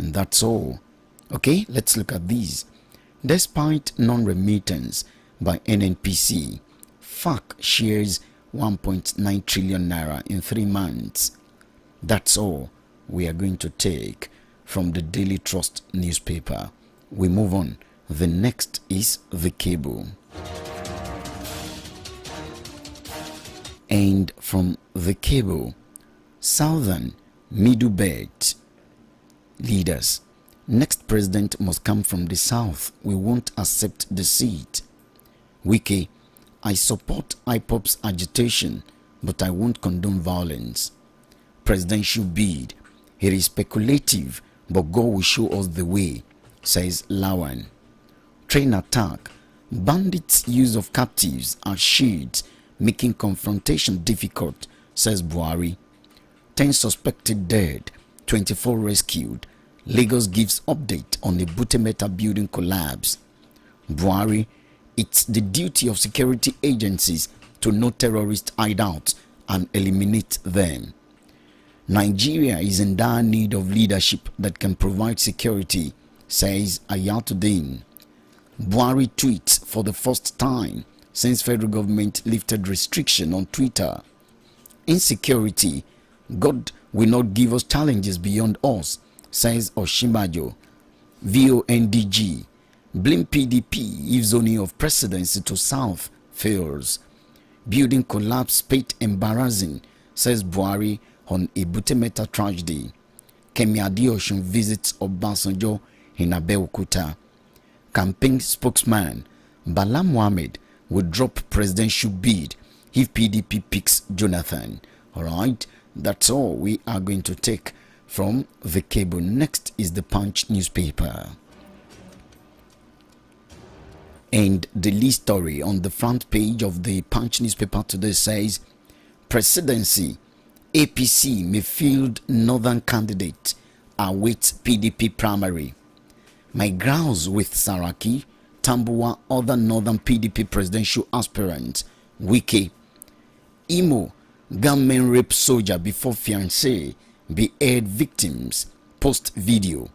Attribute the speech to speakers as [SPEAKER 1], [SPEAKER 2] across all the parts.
[SPEAKER 1] and that's all. Okay, let's look at these. Despite non-remittance by NNPC, FAC shares 1.9 trillion naira in 3 months. That's all we are going to take from the Daily Trust newspaper. We move on. The next is The Cable. And from The Cable, Southern Middle Belt leaders. Next president must come from the south. We won't accept the seat. Wike, I support IPOP's agitation, but I won't condone violence. Presidential bid. It is speculative, but God will show us the way, says Lawan. Train attack. Bandits' use of captives as shields, making confrontation difficult, says Buhari. 10 suspected dead, 24 rescued. Lagos gives update on the Butemeta building collapse. Buhari, it's the duty of security agencies to know terrorist hideouts and eliminate them. Nigeria is in dire need of leadership that can provide security, says Ayatollah. Buhari tweets for the first time since federal government lifted restriction on Twitter. Insecurity. God will not give us challenges beyond us, says Oshibajo. VONDG. Blame PDP if zoning of presidency to south fails. Building collapse spate embarrassing, says Buhari on Ibutemeta tragedy. Kemi Adeosun visits Obasanjo in Abeokuta. Campaign spokesman Bala Mohammed will drop presidential bid if PDP picks Jonathan. Alright, that's all we are going to take from The Cable. Next is the Punch newspaper. And the lead story on the front page of the Punch newspaper today says, Presidency, APC may field northern candidate, awaits PDP primary. My grounds with Saraki, Tambuwa, other northern PDP presidential aspirants. Wike. Imo, gunmen rape soldier before fiancé, behead victims, post video.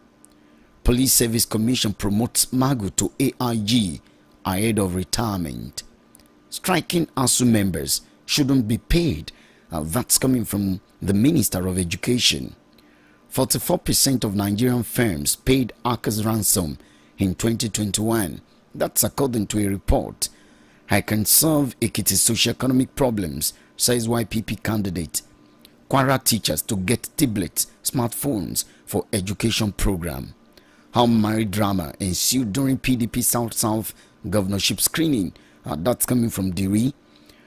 [SPEAKER 1] Police Service Commission promotes Magu to AIG ahead of retirement. Striking ASU members shouldn't be paid. That's coming from the Minister of Education. 44% of Nigerian firms paid Aka's ransom in 2021. That's according to a report. I can solve Ekiti's socio-economic problems, says YPP candidate. Kwara teachers to get tablets, smartphones for education program. How married drama ensued during PDP South-South governorship screening. That's coming from Diri.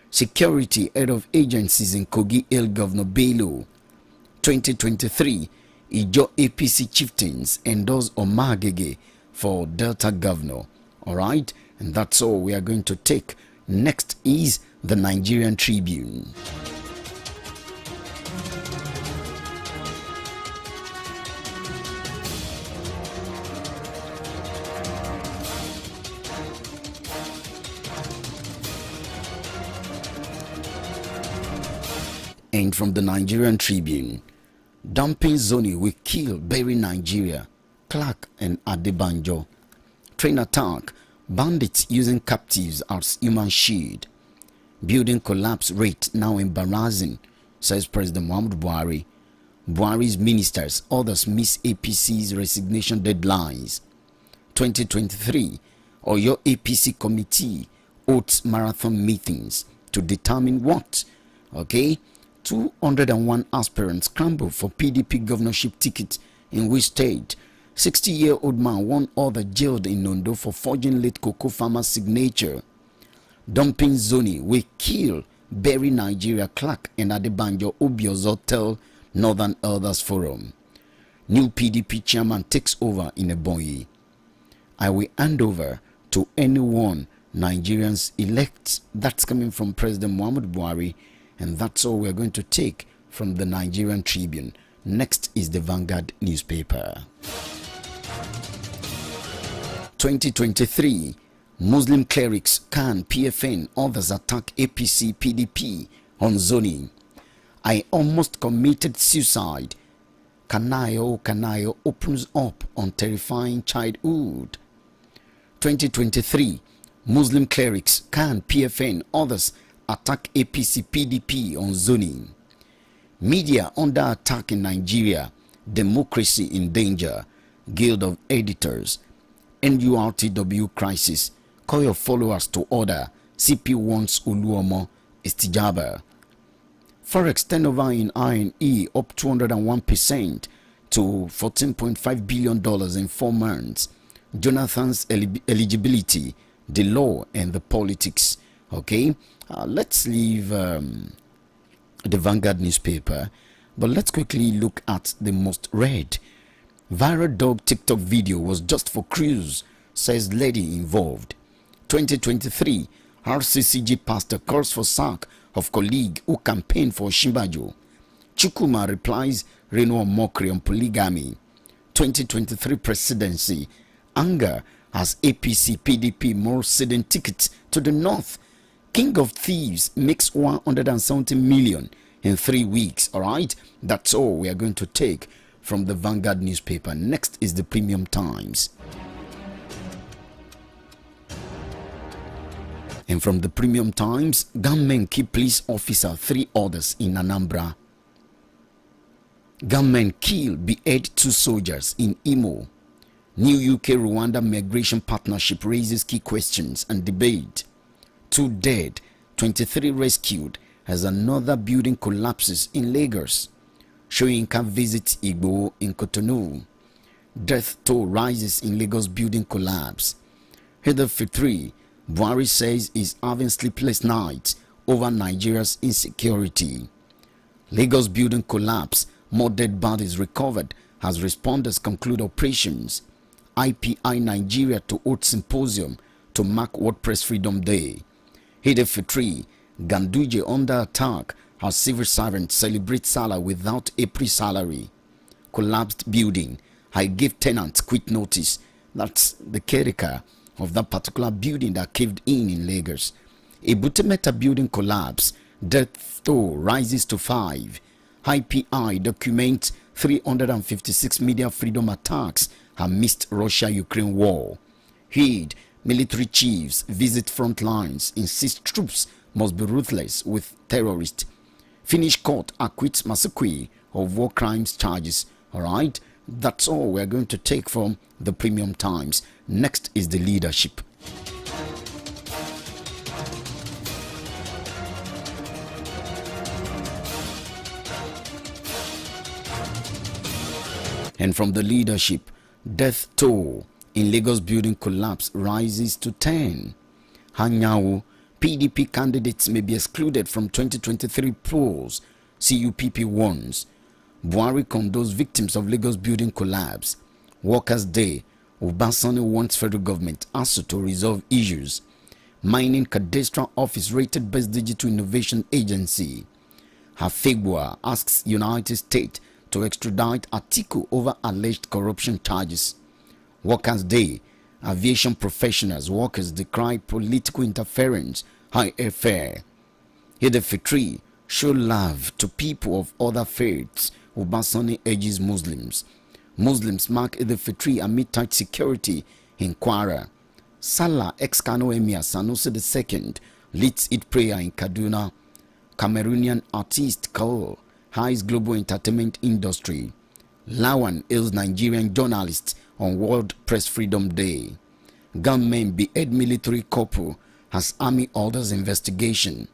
[SPEAKER 1] Security head of agencies in Kogi El Governor Bello. 2023, Ijo APC chieftains endorse Omagege for Delta governor. Alright, and that's all we are going to take. Next is the Nigerian Tribune. And from the Nigerian Tribune, dumping Zoni will kill, bury Nigeria, Clark and Adebanjo. Train attack, bandits using captives as human shield. Building collapse rate now embarrassing, says President Muhammadu Buhari. Buhari's ministers, others miss APC's resignation deadlines. 2023, Oyo APC committee holds marathon meetings to determine what? Okay, 201 aspirants scramble for PDP governorship ticket in which state? 60-year-old man, one other jailed in Nondo for forging late cocoa farmer's signature. Dumping Zoni will kill, bury Nigeria, Clark and Adebanjo, Obiozo tell Northern Elders Forum. New PDP chairman takes over in Ebonyi. I will hand over to anyone Nigerians elect. That's coming from President Muhammadu Buhari. And that's all we're going to take from the Nigerian Tribune. Next is the Vanguard newspaper. 2023, Muslim clerics, Khan, PFN, others attack APC, PDP on zoning. I almost committed suicide. Kanayo opens up on terrifying childhood. 2023, Muslim clerics, CAN, PFN, others attack APC PDP on zoning. Media under attack in Nigeria, democracy in danger. Guild of Editors, NURTW crisis, call your followers to order. CP wants Uluomo Istijaba. Forex turnover in INE up 201% to $14.5 billion in 4 months. Jonathan's eligibility, the law and the politics. Okay, let's leave the Vanguard newspaper, but let's quickly look at the most read. Viral dog TikTok video was just for cruise, says lady involved. 2023, RCCG pastor calls for sack of colleague who campaigned for Shimbajo. Chukuma replies Reno mockery on polygamy. 2023 presidency, anger as APC PDP more sudden tickets to the north. King of Thieves makes 170 million in 3 weeks. All right, that's all we are going to take from the Vanguard newspaper. Next is the Premium Times. And from the Premium Times, gunmen kill police officer, 3 others in Anambra. Gunmen kill, behead 2 soldiers in Imo. New UK-Rwanda migration partnership raises key questions and debate. 2 dead, 23 rescued as another building collapses in Lagos. Shoyinka visits Igbo in Cotonou. Death toll rises in Lagos building collapse. Heather Fitri, Buhari says is having sleepless nights over Nigeria's insecurity. Lagos building collapse, more dead bodies recovered as responders conclude operations. IPI Nigeria to hold symposium to mark WordPress Freedom Day. Heather Fitri, Ganduje under attack as civil servants celebrate Salah without April salary. Collapsed building. I gave tenants quick notice. That's the caretaker of that particular building that caved in Lagos. A Butemeta building collapse. Death toll rises to 5. IPI documents 356 media freedom attacks amidst Russia-Ukraine war. Heed, military chiefs visit front lines, insist troops must be ruthless with terrorists. Finnish court acquits Masukwe of war crimes charges. Alright, that's all we're going to take from the Premium Times. Next is the leadership. And from the leadership, death toll in Lagos building collapse rises to 10. Hanyawu, PDP candidates may be excluded from 2023 polls, CUPP warns. Buhari condones victims of Lagos building collapse. Workers' Day, Obasanjo wants federal government also to resolve issues. Mining Cadastral Office rated best digital innovation agency. Hafegwa asks United States to extradite Atiku over alleged corruption charges. Workers' Day, aviation professionals, workers decry political interference, high airfare. Heather Fitri, show love to people of other faiths. Obasanjo urges Muslims. Muslims mark Heather Fitri amid tight security in Kwara. Salah ex-Kano Emir Sanusi II leads Eid prayer in Kaduna. Cameroonian artist Cole highs global entertainment industry. Lawan hails Nigerian journalists on World Press Freedom Day. Gunmen behead military couple as army orders investigation.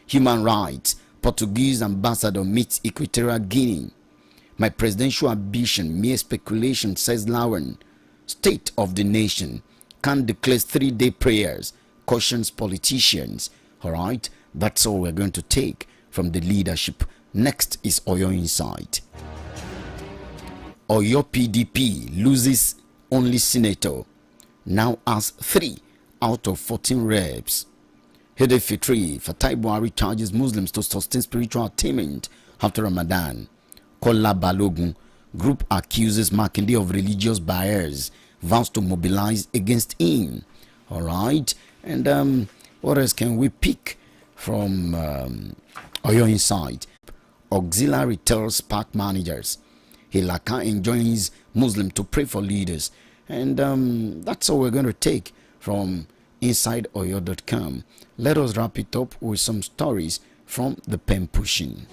[SPEAKER 1] Human rights, Portuguese ambassador meets Equatorial Guinea. My presidential ambition, mere speculation, says Lawan. State of the nation, can't declare 3-day prayers, cautions politicians. Alright, that's all we're going to take from the leadership. Next is Oyo Insight. Oyo PDP loses only senator, now has 3 out of 14 reps. Heather Fitri, Fatai Buhari charges Muslims to sustain spiritual attainment after Ramadan. Kola Balogun, group accuses Makinde of religious bias, vows to mobilize against him. Alright, and what else can we pick from Oyo Insight? Auxiliary tells park managers, Hilaka enjoins Muslim to pray for leaders. And that's all we're going to take from InsideOyo.com. Let us wrap it up with some stories from the pen pushing.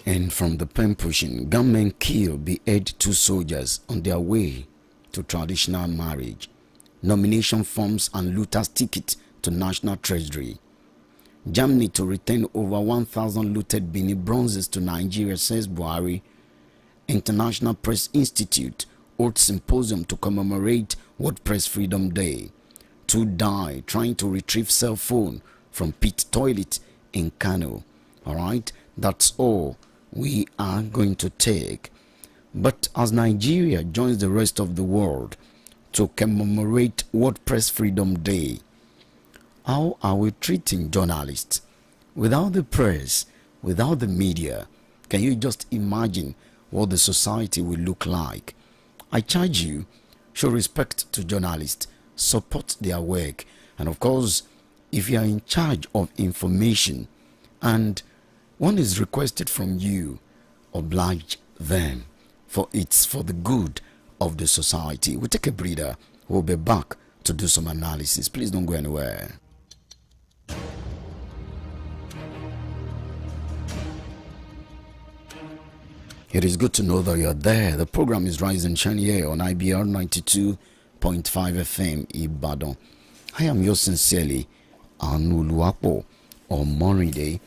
[SPEAKER 1] And from the pen pushing, gunmen kill, behead 2 soldiers on their way to traditional marriage. Nomination forms and looters' ticket to National Treasury. Germany to return over 1,000 looted Benin bronzes to Nigeria, says Buhari. International Press Institute holds symposium to commemorate World Press Freedom Day. 2 die trying to retrieve cell phone from pit toilet in Kano. All right, that's all we are going to take. But as Nigeria joins the rest of the world to commemorate World Press Freedom Day, how are we treating journalists? Without the press, without the media, can you just imagine what the society will look like? I charge you, show respect to journalists, support their work, and of course, if you are in charge of information and one is requested from you, oblige them, for it's for the good of the society. We'll take a breather. We'll be back to do some analysis. Please don't go anywhere. It is good to know that you're there. The program is Rise and Shine here on Ibr92.5 FM Ibadan. I am yours sincerely, Anuluapo or Moride.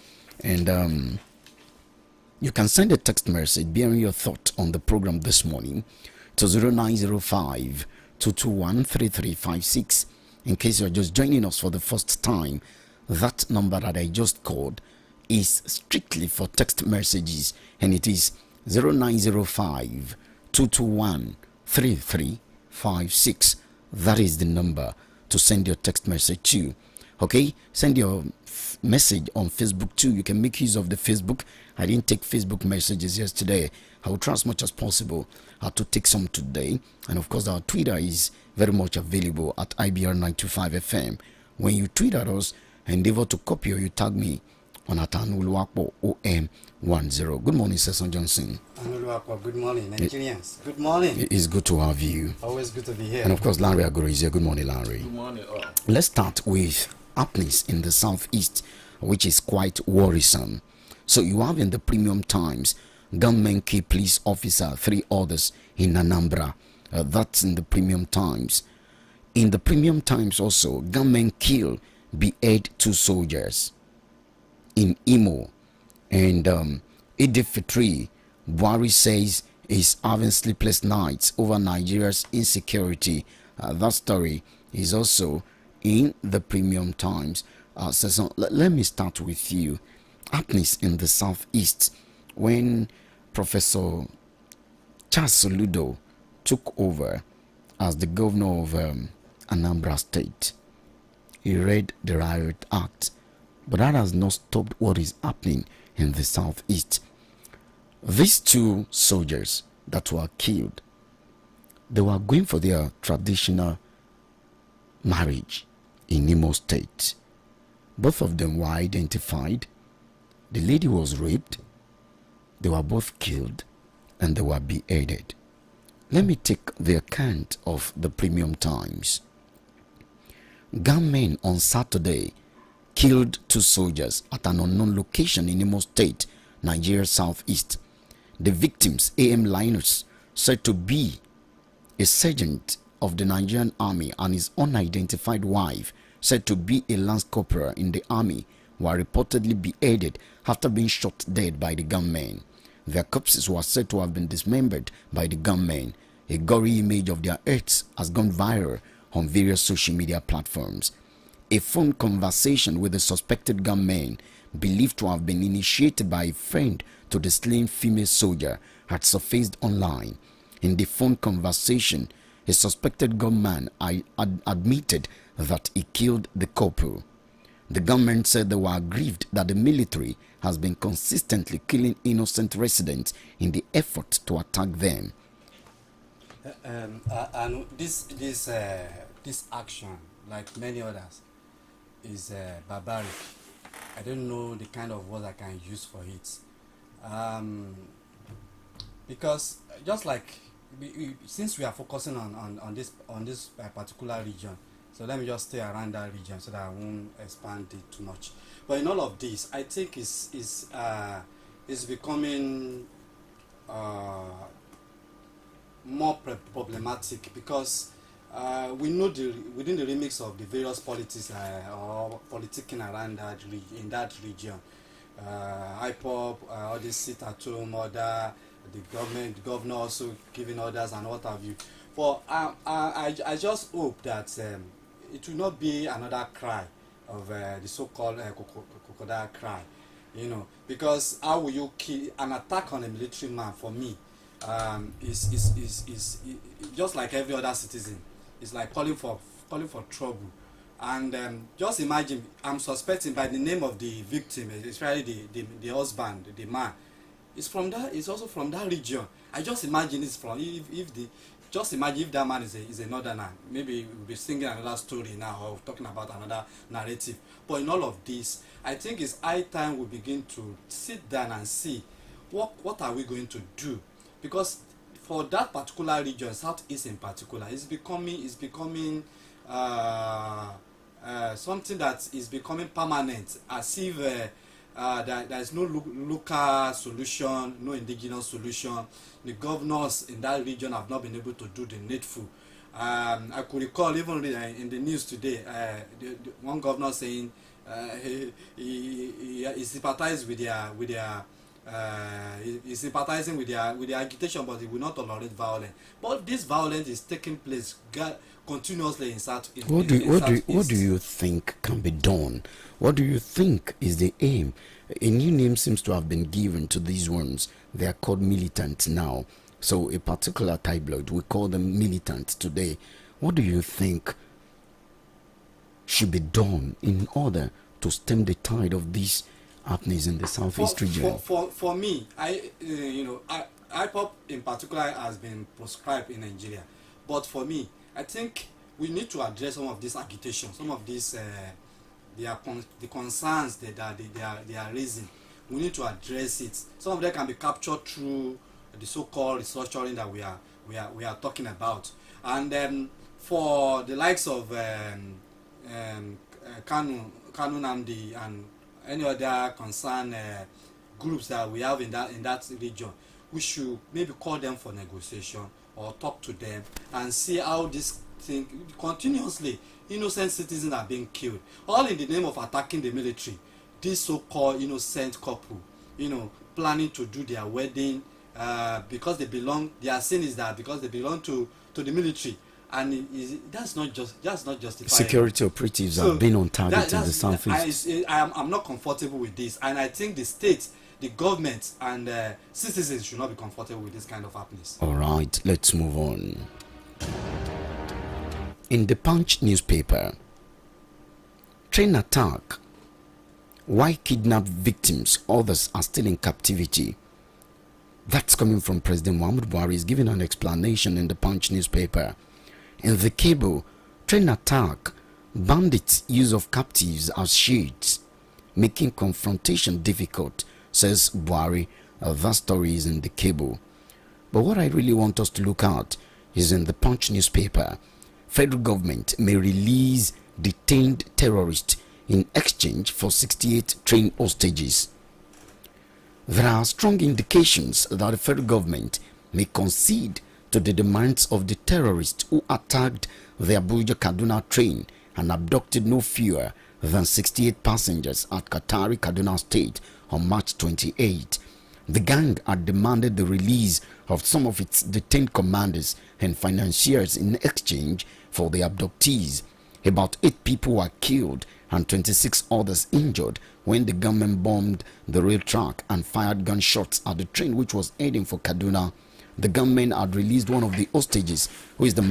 [SPEAKER 1] And you can send a text message bearing your thought on the program this morning to 0905 221 3356. In case you're just joining us for the first time, that number that I just called is strictly for text messages, and it is 0905 221 3356. That is the number to send your text message to. Okay, send your message on Facebook too. You can make use of the Facebook. I didn't take Facebook messages yesterday. I will try as much as possible to take some today. And of course, our Twitter is very much available at Ibr92.5FM. When you tweet at us, endeavor to copy or you tag me on Atanuluakpo OM10. Good morning, Sesson Johnson.
[SPEAKER 2] Anuluakpo, good morning, Nigerians. Good morning.
[SPEAKER 1] It's good to have you.
[SPEAKER 2] Always good to be here.
[SPEAKER 1] And of course, Larry Agoro is here. Good morning, Larry.
[SPEAKER 3] Good morning, all.
[SPEAKER 1] Let's start with happenings in the southeast, which is quite worrisome. So you have in the Premium Times, gunmen kill police officer, 3 others in Anambra. That's in the Premium Times. In the Premium Times also, gunmen kill, behead 2 soldiers in Imo. And Idifitri, Buhari says is having sleepless nights over Nigeria's insecurity. That story is also in the Premium Times. So let me start with you. Happenings in the southeast when Professor Charles Soludo took over as the governor of Anambra State. He read the Riot Act, but that has not stopped what is happening in the southeast. These 2 soldiers that were killed, they were going for their traditional marriage in Imo State. Both of them were identified. The lady was raped. They were both killed and they were beheaded. Let me take the account of the Premium Times. Gunmen on Saturday killed 2 soldiers at an unknown location in Imo State, Nigeria southeast. The victims, A.M. Linus, said to be a sergeant of the Nigerian army, and his unidentified wife, said to be a lance corporal in the army, were reportedly beheaded after being shot dead by the gunmen. Their corpses were said to have been dismembered by the gunmen. A gory image of their heads has gone viral on various social media platforms. A phone conversation with the suspected gunmen, believed to have been initiated by a friend to the slain female soldier, had surfaced online. In the phone conversation, a suspected gunman admitted that he killed the couple. The government said they were aggrieved that the military has been consistently killing innocent residents in the effort to attack them.
[SPEAKER 2] And this action, like many others, is barbaric. I don't know the kind of words I can use for it, because just like since we are focusing on this particular region, so let me just stay around that region so that I won't expand it too much. But in all of this, I think is becoming more problematic, because we know within the remix of the various politics or politicking around in that region, IPOP, all this sit at home order, the governor also giving orders and what have you. For I just hope that it will not be another cry of the so-called crocodile cry, because how will you kill an attack on a military man? For me, is just like every other citizen. It's like calling for trouble. And just imagine, I'm suspecting by the name of the victim, especially the husband, the man, it's also from that region. I just imagine it's from just imagine if that man is a northerner. Maybe we'll be singing another story now or talking about another narrative. But in all of this, I think it's high time we begin to sit down and see what are we going to do, because for that particular region, Southeast in particular, it's becoming something that is becoming permanent, as if there is no local solution, no indigenous solution. The governors in that region have not been able to do the needful. I could recall even in the news today, one governor saying he sympathized with their he's sympathizing with their agitation, but he will not tolerate violence. But this violence is taking place continuously in South.
[SPEAKER 1] What do you think can be done? What do you think is the aim? A new name seems to have been given to these ones. They are called militants now. So a particular tabloid, we call them militants today. What do you think should be done in order to stem the tide of these happenings in the southeast region?
[SPEAKER 2] For me, IPOP in particular has been proscribed in Nigeria. But for me, I think we need to address some of this agitation, some of these the concerns that they are raising. We need to address it. Some of them can be captured through the so-called restructuring that we are talking about. And for the likes of Kanu Namdi and any other concerned groups that we have in that region, we should maybe call them for negotiation or talk to them and see how this thing continuously, innocent citizens are being killed, all in the name of attacking the military. This so-called innocent couple, planning to do their wedding because they belong. Their sin is that because they belong to the military, and that's not justified.
[SPEAKER 1] Security operatives have been on target in the southeast.
[SPEAKER 2] I'm not comfortable with this, and I think the state, the government, and citizens should not be comfortable with this kind of happenings.
[SPEAKER 1] All right, let's move on. In the Punch newspaper, train attack. Why kidnap victims? Others are still in captivity. That's coming from President Muhammadu Buhari. Is giving an explanation in the Punch newspaper. In the cable, train attack. Bandits' use of captives as shields, making confrontation difficult, says Buhari. That story is in the cable. But what I really want us to look at is in the Punch newspaper. Federal government may release detained terrorists in exchange for 68 train hostages. There are strong indications that the federal government may concede to the demands of the terrorists who attacked the Abuja-Kaduna train and abducted no fewer than 68 passengers at Katari, Kaduna State on March 28. The gang had demanded the release of some of its detained commanders and financiers in exchange for the abductees. About 8 people were killed and 26 others injured when the gunmen bombed the rail track and fired gunshots at the train which was heading for Kaduna. The gunmen had released one of the hostages, who is the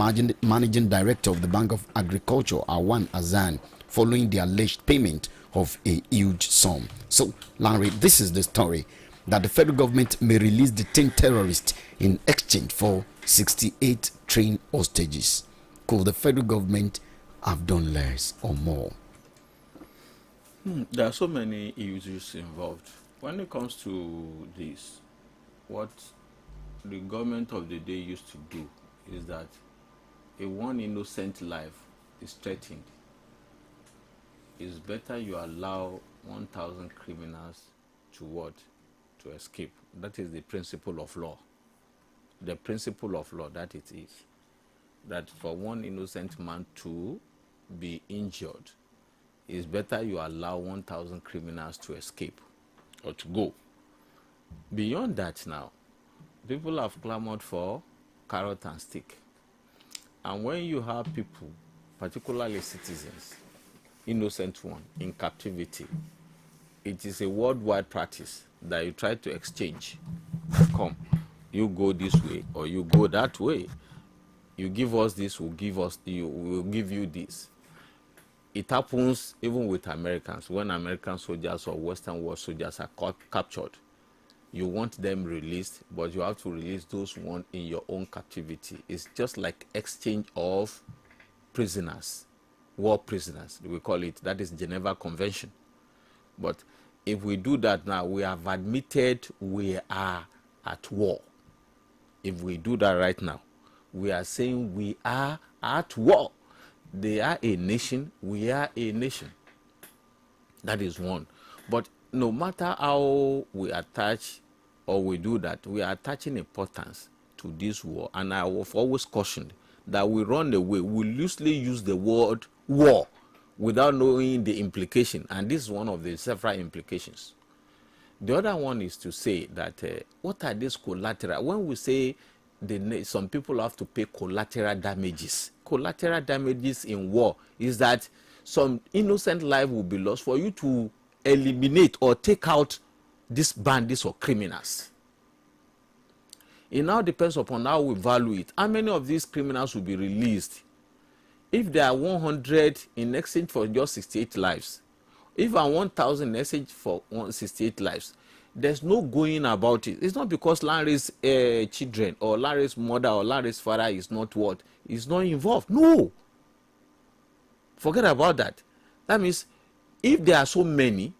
[SPEAKER 1] managing director of the Bank of Agriculture, Awan Azan, following the alleged payment of a huge sum. So, Larry, this is the story that the federal government may release detained terrorists in exchange for 68 trained hostages. Could the federal government have done less or more?
[SPEAKER 3] There are so many issues involved. When it comes to this, what the government of the day used to do is that a one innocent life is threatened. It's better you allow 1,000 criminals to what? To escape. That is the principle of law. The principle of law that it is. That for one innocent man to be injured, it's better you allow 1,000 criminals to escape or to go. Beyond that now, people have clamored for carrot and stick. And when you have people, particularly citizens, innocent one, in captivity, it is a worldwide practice that you try to exchange. Come, you go this way or you go that way. You give us this, we'll give you this. It happens even with Americans. When American soldiers or Western world soldiers are captured, you want them released, but you have to release those ones in your own captivity. It's just like exchange of prisoners, war prisoners, we call it. That is Geneva Convention. But if we do that now, we have admitted we are at war. If we do that right now, we are saying we are at war. They are a nation, we are a nation. That is one. But no matter how we attach or we do that, we are attaching importance to this war. And I have always cautioned that we run away. We loosely use the word war without knowing the implication. And this is one of the several implications. The other one is to say that what are these collateral? When we say some people have to pay collateral damages. Collateral damages in war is that some innocent life will be lost for you to eliminate or take out these bandits or criminals. It now depends upon how we value it. How many of these criminals will be released? If there are 100 in exchange for just 68 lives, if I 1,000 in exchange for 168 lives, there's no going about it. It's not because Larry's children or Larry's mother or Larry's father is not what? Is not involved. No. Forget about that. That means if there are so many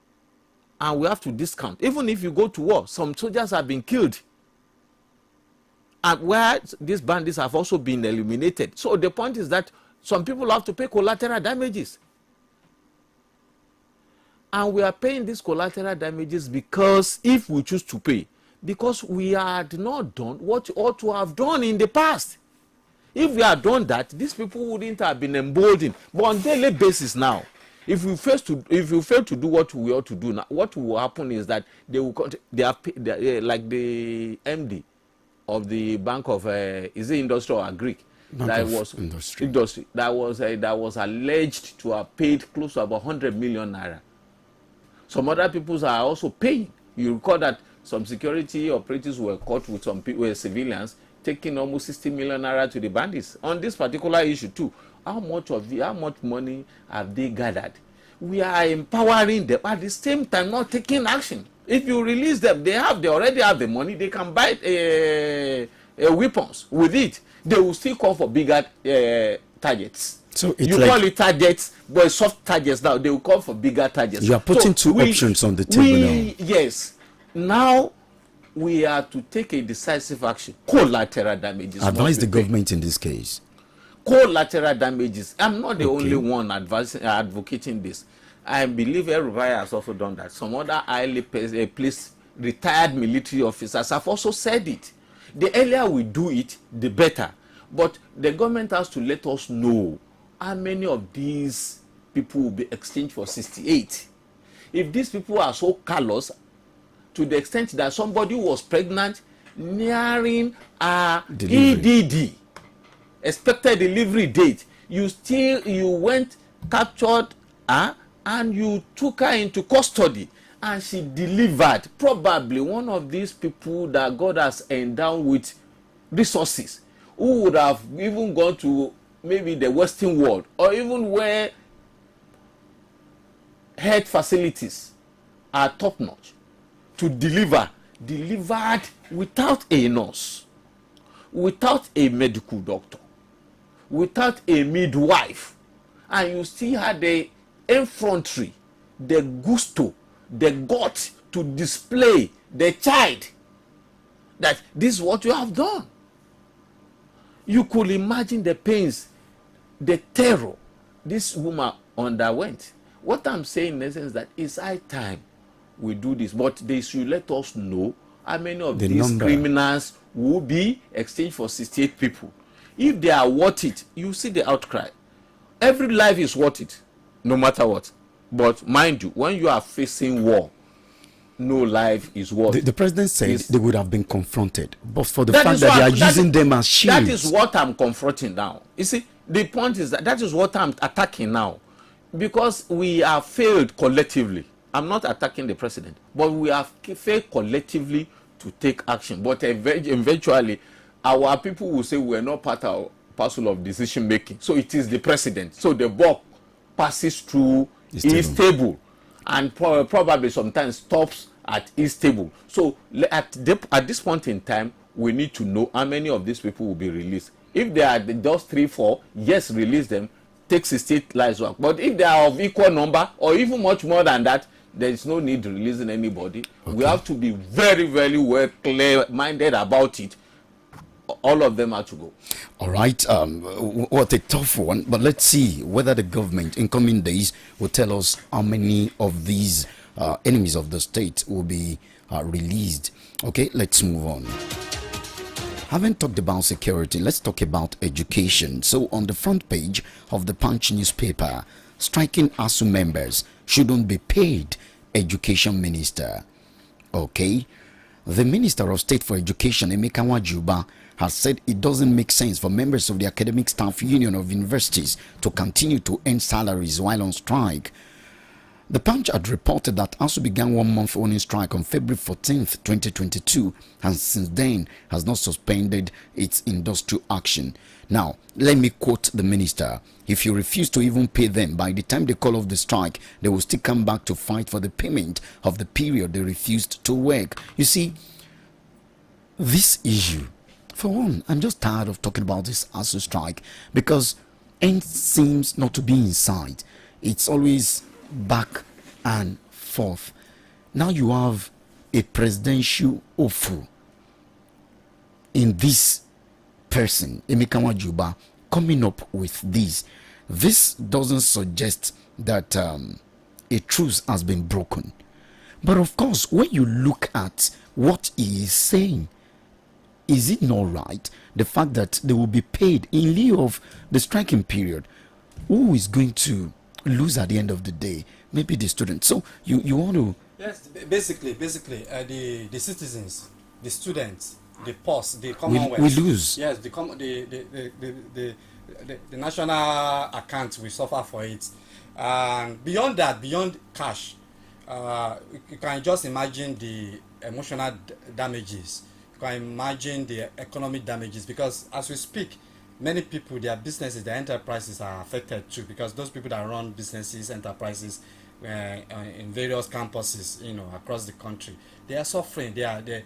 [SPEAKER 3] and we have to discount, even if you go to war, some soldiers have been killed. And where these bandits have also been eliminated. So the point is that some people have to pay collateral damages. And we are paying these collateral damages because if we choose to pay, because we had not done what we ought to have done in the past. If we had done that, these people wouldn't have been emboldened. But on a daily basis now, if you fail to do what we ought to do now, what will happen is that they will like the MD of the Bank of is it Industry or Agric? That was industry. That was alleged to have paid close to about 100 million naira. Some other people are also paying. You recall that some security operatives were caught with some people, civilians, taking almost 60 million naira to the bandits. On this particular issue too, how much money have they gathered? We are empowering them at the same time, not taking action. If you release them, they already have the money. They can buy weapons with it. They will still call for bigger targets. So you call it targets, but soft targets now. They will call for bigger targets.
[SPEAKER 1] You are putting two options on the table now.
[SPEAKER 3] Yes. Now we are to take a decisive action. Collateral damages.
[SPEAKER 1] Advise the government in this case.
[SPEAKER 3] Collateral damages. I'm not the only one advocating this. I believe everybody has also done that. Some other highly placed retired military officers have also said it. The earlier we do it, the better. But the government has to let us know how many of these people will be exchanged for 68. If these people are so callous to the extent that somebody was pregnant nearing a EDD, expected delivery date, you went, captured her, and you took her into custody and she delivered. Probably one of these people that God has endowed with resources, who would have even gone to maybe the Western world or even where health facilities are top notch to delivered without a nurse, without a medical doctor, without a midwife, and you still had the infantry, the gusto, the gut to display the child that this is what you have done. You could imagine the pains, the terror this woman underwent. What I'm saying in essence that it's high time we do this, but they should let us know how many of these criminals will be exchanged for 68 people. If they are worth it, you see the outcry. Every life is worth it, no matter what. But mind you, when you are facing war, no life is worth it.
[SPEAKER 1] The president said they would have been confronted, but for the fact that they are using them as shields.
[SPEAKER 3] That is what I'm confronting now. You see, the point is that is what I'm attacking now. Because we have failed collectively. I'm not attacking the president, but we have failed collectively to take action. But eventually, our people will say we're not part of parcel of decision making. So it is the president. So the buck passes through his table, and probably sometimes stops at his table. So at this point in time, we need to know how many of these people will be released. If they are just 3, 4, yes, release them. Take 68 lives work. But if they are of equal number or even much more than that, there is no need releasing anybody. Okay. We have to be very, very well clear-minded about it. All of them are to go.
[SPEAKER 1] All right. What a tough one. But let's see whether the government in coming days will tell us how many of these enemies of the state will be released. Okay, let's move on. Having talked about security, let's talk about education. So on the front page of the Punch newspaper, striking ASU members shouldn't be paid, Education Minister. Okay. The Minister of State for Education, Emeka Wajuba, has said it doesn't make sense for members of the Academic Staff Union of Universities to continue to earn salaries while on strike. The Punch had reported that ASU began 1 month owning strike on February 14th, 2022, and since then has not suspended its industrial action. Now, let me quote the minister. If you refuse to even pay them, by the time they call off the strike, they will still come back to fight for the payment of the period they refused to work. You see, this issue, for one, I'm just tired of talking about this ASU strike because end seems not to be in sight. It's always back and forth. Now you have a presidential offer in this person, Emeka Wajuba, coming up with this. This doesn't suggest that a truce has been broken. But of course, when you look at what he is saying, is it not right? The fact that they will be paid in lieu of the striking period. Who is going to lose at the end of the day? Maybe the students. So you want to...
[SPEAKER 2] Yes, basically, the citizens, the students, the post, the Commonwealth.
[SPEAKER 1] We lose.
[SPEAKER 2] Yes, the national account will suffer for it. And beyond that, beyond cash, you can just imagine the emotional damages. You can imagine the economic damages, because as we speak, many people, their businesses, their enterprises are affected too, because those people that run businesses, enterprises in various campuses, across the country, they are suffering. They've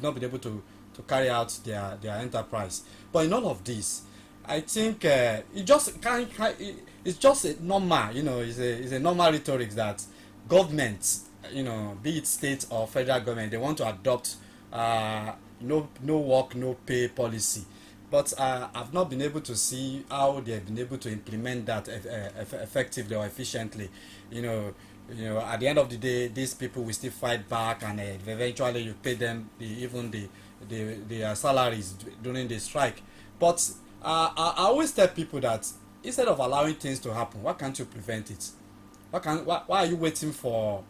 [SPEAKER 2] not been able to carry out their enterprise. But in all of this, I think it's just a normal, it's a normal rhetoric that governments, be it state or federal government, they want to adopt no work, no pay policy. But I've not been able to see how they've been able to implement that effectively or efficiently. At the end of the day, these people will still fight back, and eventually you pay them their salaries during the strike. But I always tell people that instead of allowing things to happen, why can't you prevent it? Why are you waiting for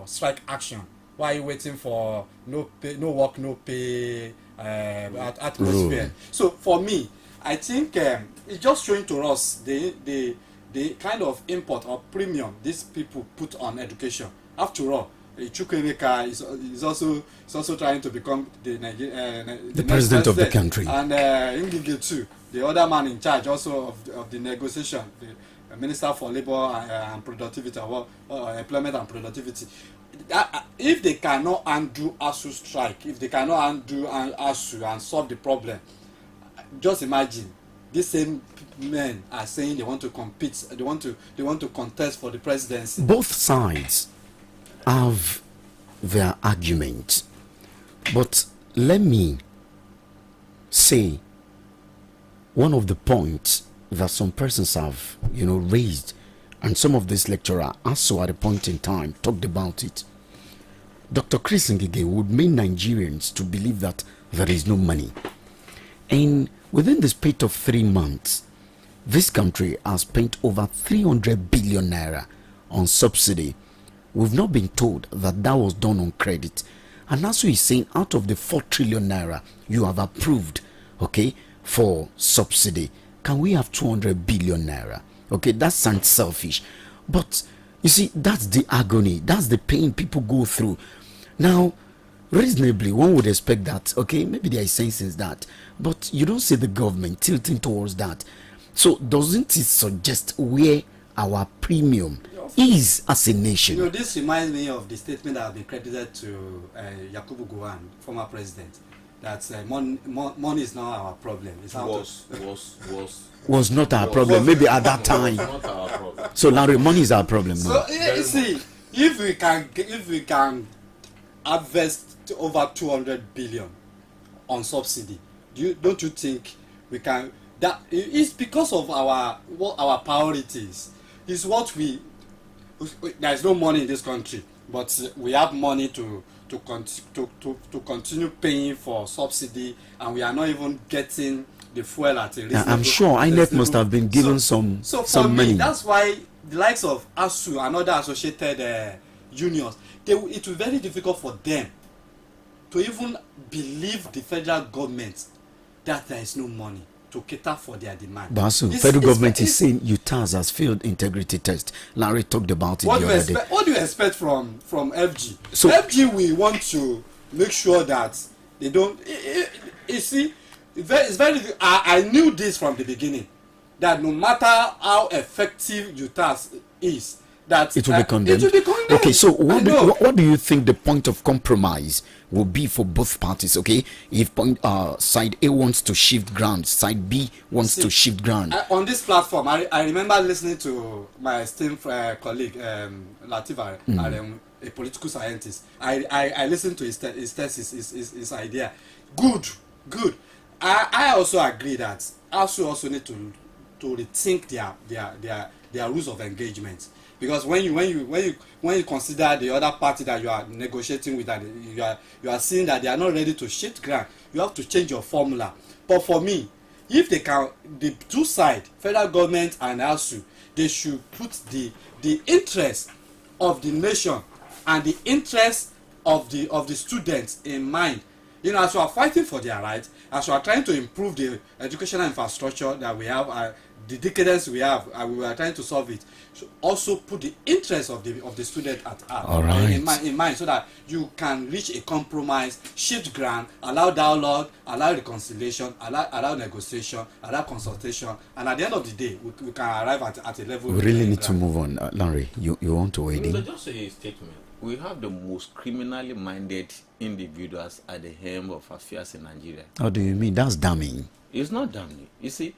[SPEAKER 2] strike action? Why are you waiting for no work, no pay atmosphere? So for me, I think it's just showing to us the kind of import or premium these people put on education. After all, Chukwuemeka is also trying to become the
[SPEAKER 1] president of the country,
[SPEAKER 2] and Ngige too, the other man in charge also of the negotiation, Minister for Labour and Productivity, or Employment and Productivity. If they cannot undo ASU strike, if they cannot undo ASU and solve the problem, just imagine these same men are saying they want to compete, they want to contest for the presidency.
[SPEAKER 1] Both sides have their argument, but let me say one of the points that some persons have, raised, and some of this lecturer also at a point in time talked about it. Dr. Chris Ngige would make Nigerians to believe that there is no money. And within the space of 3 months, this country has spent over 300 billion naira on subsidy. We've not been told that that was done on credit. And that's what he's saying, out of the 4 trillion naira you have approved, okay, for subsidy, can we have 200 billion naira? Okay, that sounds selfish. But you see, that's the agony, that's the pain people go through. Now, reasonably, one would expect that, okay, maybe there is sense in that, but you don't see the government tilting towards that. So doesn't it suggest where our premium is as a nation?
[SPEAKER 2] This reminds me of the statement that has been credited to Yakubu Gowon, former president, that money is not our problem. It's
[SPEAKER 1] was not our problem. Maybe at that time.
[SPEAKER 3] Not our problem.
[SPEAKER 1] So Larry, money is our problem now.
[SPEAKER 2] So you see, if we can harvest over 200 billion on subsidy, don't you think we can? That is because of what our priorities is. What there is no money in this country, but we have money to continue paying for subsidy, and we are not even getting the fuel at a reasonable.
[SPEAKER 1] I'm sure INEC must have been given some money.
[SPEAKER 2] That's why the likes of ASU and other associated unions, it will be very difficult for them to even believe the federal government that there is no money to cater for their demand.
[SPEAKER 1] But also, federal government is saying UTAS has failed integrity test. Larry talked about it the other day.
[SPEAKER 2] What do you expect from FG? So FG, we want to make sure that they don't. You see, it's very. I knew this from the beginning, that no matter how effective UTAS is, that
[SPEAKER 1] it will be condemned.
[SPEAKER 2] It will be condemned.
[SPEAKER 1] Okay, so what do you think the point of compromise will be for both parties? Okay, if side A wants to shift ground, side B wants to shift ground.
[SPEAKER 2] On this platform, I remember listening to my esteemed colleague Latif, a political scientist. I listened to his thesis, his idea. Good. I also agree that ASU also need to rethink their rules of engagement. Because when you consider the other party that you are negotiating with, that you are seeing that they are not ready to shift ground, you have to change your formula. But for me, if they can, the two sides, federal government and ASU, they should put the interest of the nation and the interest of the students in mind. As we are fighting for their rights, as we are trying to improve the educational infrastructure that we have, the decadence we have, we are trying to solve it. So also put the interest of the student at heart,
[SPEAKER 1] right,
[SPEAKER 2] in mind, so that you can reach a compromise, shift ground, allow dialogue, allow reconciliation, allow negotiation, allow consultation, and at the end of the day, we can arrive at a level.
[SPEAKER 1] We really need to move on. Larry, you want to weigh in?
[SPEAKER 3] Just a statement. We have the most criminally minded individuals at the helm of affairs in Nigeria.
[SPEAKER 1] How do you mean? That's damning.
[SPEAKER 3] It's not damning. You see,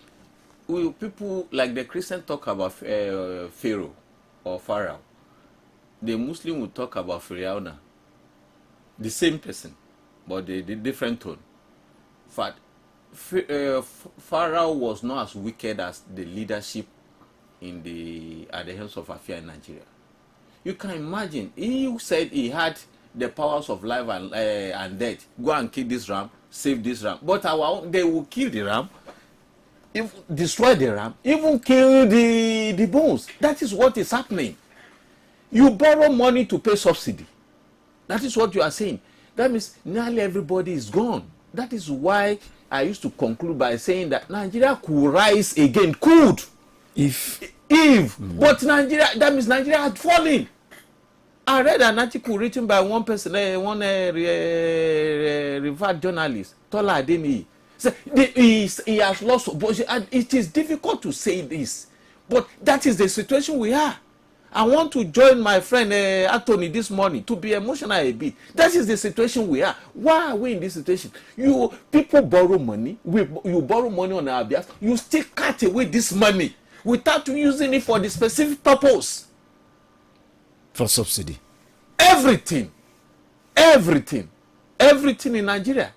[SPEAKER 3] people like the Christian talk about Pharaoh or Pharaoh. The Muslim will talk about Pharaoh. The same person, but the different tone. But Pharaoh was not as wicked as the leadership at the helm of affairs in Nigeria. You can imagine, he said he had the powers of life and death. Go and kill this ram, save this ram. But they will kill the ram, destroy the ram, even kill the bones. That is what is happening. You borrow money to pay subsidy. That is what you are saying. That means nearly everybody is gone. That is why I used to conclude by saying that Nigeria could rise again. Could. But Nigeria, that means Nigeria had fallen. I read an article written by one person, one revered journalist, Tola Adeniyi. So he has lost. But it is difficult to say this But that is the situation we are. I want to join my friend Anthony this morning to be emotional a bit. That is the situation we are. Why are we in this situation? People borrow money. You borrow money on our behalf. You still cut away this money without using it for the specific purpose.
[SPEAKER 1] For subsidy.
[SPEAKER 3] Everything in Nigeria.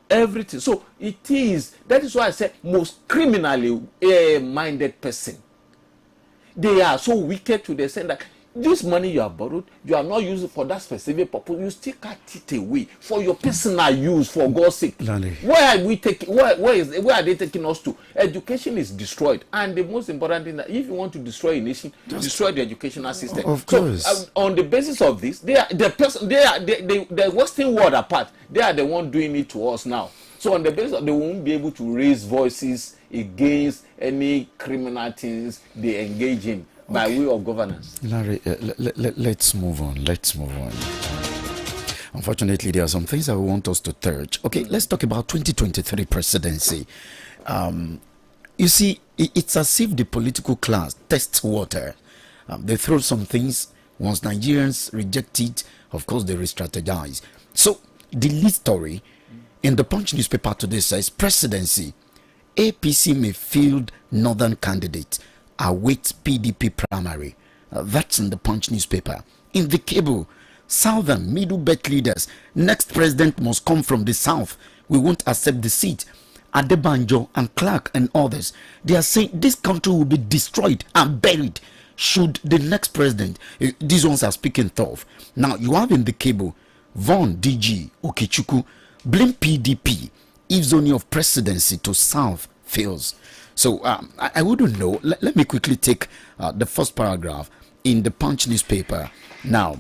[SPEAKER 3] Everything. So that is why I said most criminally minded person. They are so wicked to the extent that this money you have borrowed, you are not using for that specific purpose. You still cut it away for your personal use, for God's sake. Where are we taking? Where are they taking us to? Education is destroyed, and the most important thing that if you want to destroy a nation, destroy the educational system.
[SPEAKER 1] Of course.
[SPEAKER 3] So, on the basis of this, the Western world apart, they are the one doing it to us now. So on the basis of, they won't be able to raise voices against any criminal things they engage in by way of governance.
[SPEAKER 1] Larry, let's move on. Unfortunately, there are some things I want us to touch. Okay, let's talk about 2023 presidency. You see, it's as if the political class tests water. They throw some things. Once Nigerians reject it, of course, they re-strategize. So the lead story in the Punch newspaper today says, presidency, APC may field northern candidate, await PDP primary. That's in the Punch newspaper. In the cable, southern middle belt leaders, next president must come from the south. We won't accept the seat. Adebanjo and Clark and others, they are saying this country will be destroyed and buried should the next president. These ones are speaking tough. Now you have in the cable, Von DG Okechukwu blame PDP if zoning of presidency to south fails. So I wouldn't know. Let me quickly take the first paragraph in the Punch newspaper. Now,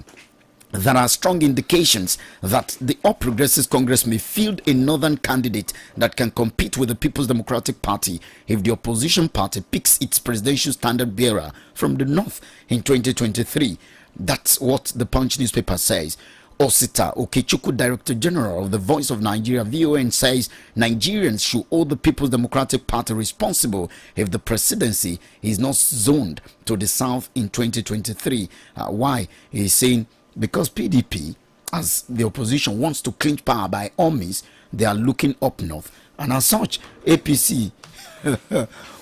[SPEAKER 1] there are strong indications that the All Progressives Congress may field a northern candidate that can compete with the People's Democratic Party if the opposition party picks its presidential standard bearer from the north in 2023. That's what the Punch newspaper says. Osita Okechukwu, Director General of the Voice of Nigeria, VON, says Nigerians should hold the People's Democratic Party responsible if the presidency is not zoned to the south in 2023. Why? He's saying because PDP, as the opposition, wants to clinch power by all means, they are looking up north. And as such, APC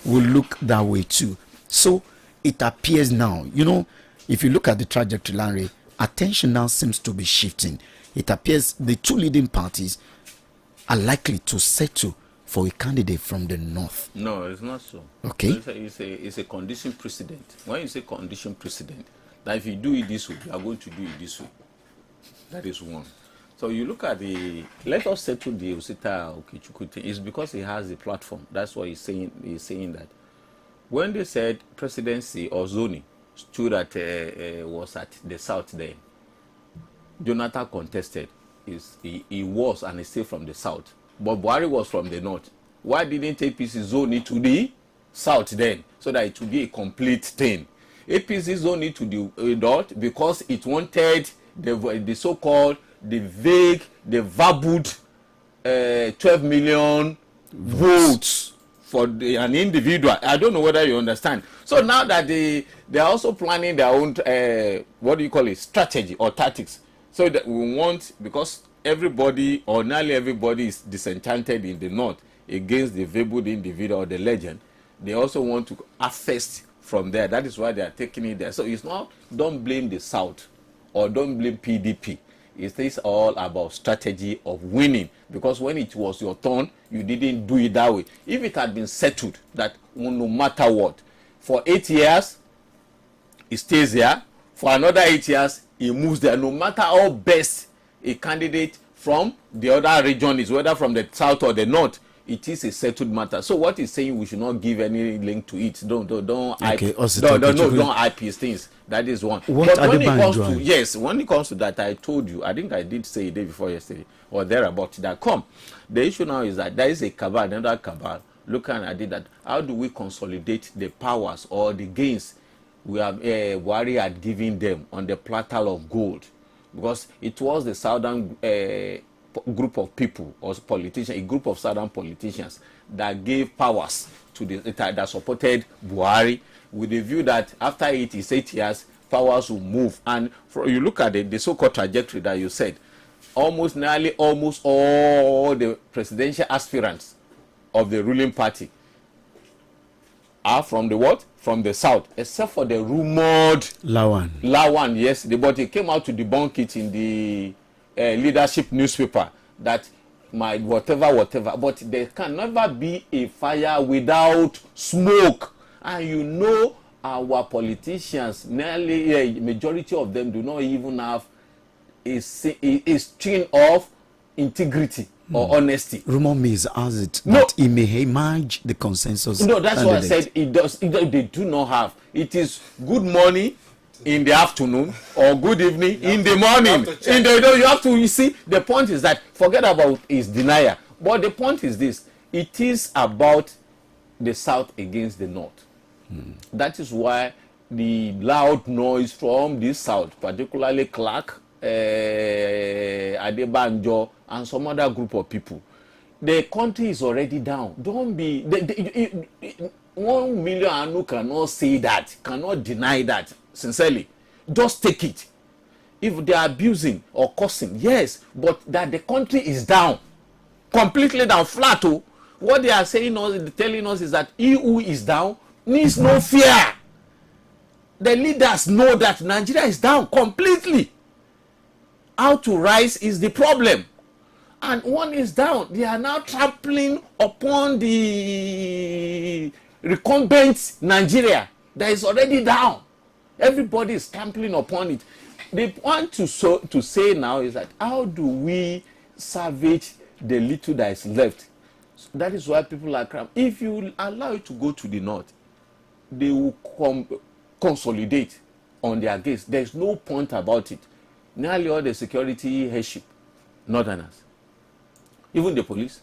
[SPEAKER 1] will look that way too. So it appears now, if you look at the trajectory, Larry, attention now seems to be shifting. It appears the two leading parties are likely to settle for a candidate from the north.
[SPEAKER 3] No, it's not so.
[SPEAKER 1] Okay.
[SPEAKER 3] It's a condition precedent. When you say condition precedent, that if you do it this way, you are going to do it this way. That is one. So you look at let us settle the Osita Okechukwu thing. It's because he has the platform. That's why he's saying that. When they said presidency or zoning stood at was at the south there, Jonathan contested. He was and he still from the south, but Buhari was from the north. Why didn't APC zone it to the south then, so that it would be a complete thing? APC zone it to the north because it wanted the so-called, the vague, the verbal 12 million votes for an individual. I don't know whether you understand. So now that they are also planning their own strategy or tactics. So that we want, because everybody or nearly everybody is disenchanted in the north against the verbal individual or the legend, they also want to harvest from there. That is why they are taking it there. So it's not, don't blame the south or don't blame PDP. It is all about strategy of winning, because when it was your turn, you didn't do it that way. If it had been settled that no matter what, for 8 years, it stays there. For another 8 years, it moves there. No matter how best a candidate from the other region is, whether from the south or the north, it is a settled matter. So what he's saying, we should not give any link to it. Don't hype his things. That is one. But when it comes to that, I told you, I think I did say the day before yesterday or thereabout, that the issue now is that there is a cabal, another cabal, looking at it, that how do we consolidate the powers or the gains we have Buhari had given them on the platter of gold, because it was the southern group of people or politicians, a group of southern politicians that gave powers to that supported Buhari with the view that after 8 years, powers will move. And you look at the so-called trajectory that you said, almost all the presidential aspirants of the ruling party are from the what? From the south, except for the rumored Lawan, yes, but he came out to debunk it in the leadership newspaper that whatever, but there can never be a fire without smoke. And you know, our politicians, nearly a majority of them do not even have a string of integrity or honesty.
[SPEAKER 1] Rumor mills has it that he may emerge the consensus.
[SPEAKER 3] No, that's
[SPEAKER 1] candidate.
[SPEAKER 3] what I said. They do not have. It is good morning in the afternoon or good evening in the morning. You have to, you see, the point is that forget about his denier. But the point is this: it is about the south against the north. That is why the loud noise from the south, particularly Clark, Adebanjo, and some other group of people, the country is already down. Don't be 1 million Anu cannot say that, cannot deny that sincerely. Just take it. If they are abusing or cursing, yes, but that the country is down, completely down, flat. What they are saying, telling us is that he who is down needs no fear. The leaders know that Nigeria is down completely. How to rise is the problem. And one is down. They are now trampling upon the recumbent Nigeria that is already down. Everybody is trampling upon it. They want to say now is that how do we salvage the little that is left? So that is why people are cramped. If you allow it to go to the north, they will consolidate on their gates. There is no point about it. Nearly all the security headship, northerners, even the police,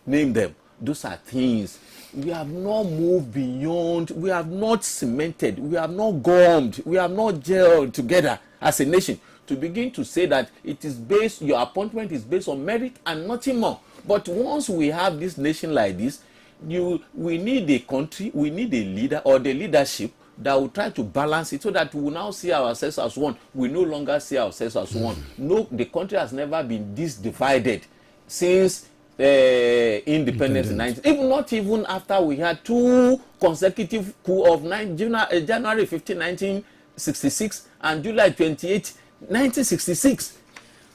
[SPEAKER 3] name them. Those are things. We have not moved beyond, we have not cemented, we have not gummed, we have not gelled together as a nation to begin to say that it is based, your appointment is based on merit and nothing more. But once we have this nation like this, we need a country, we need a leader or the leadership that will try to balance it so that we will now see ourselves as one. We no longer see ourselves as one. No, the country has never been this divided since independence in 19. Even not even after we had 2 consecutive coups of January 15, 1966 and July 28, 1966.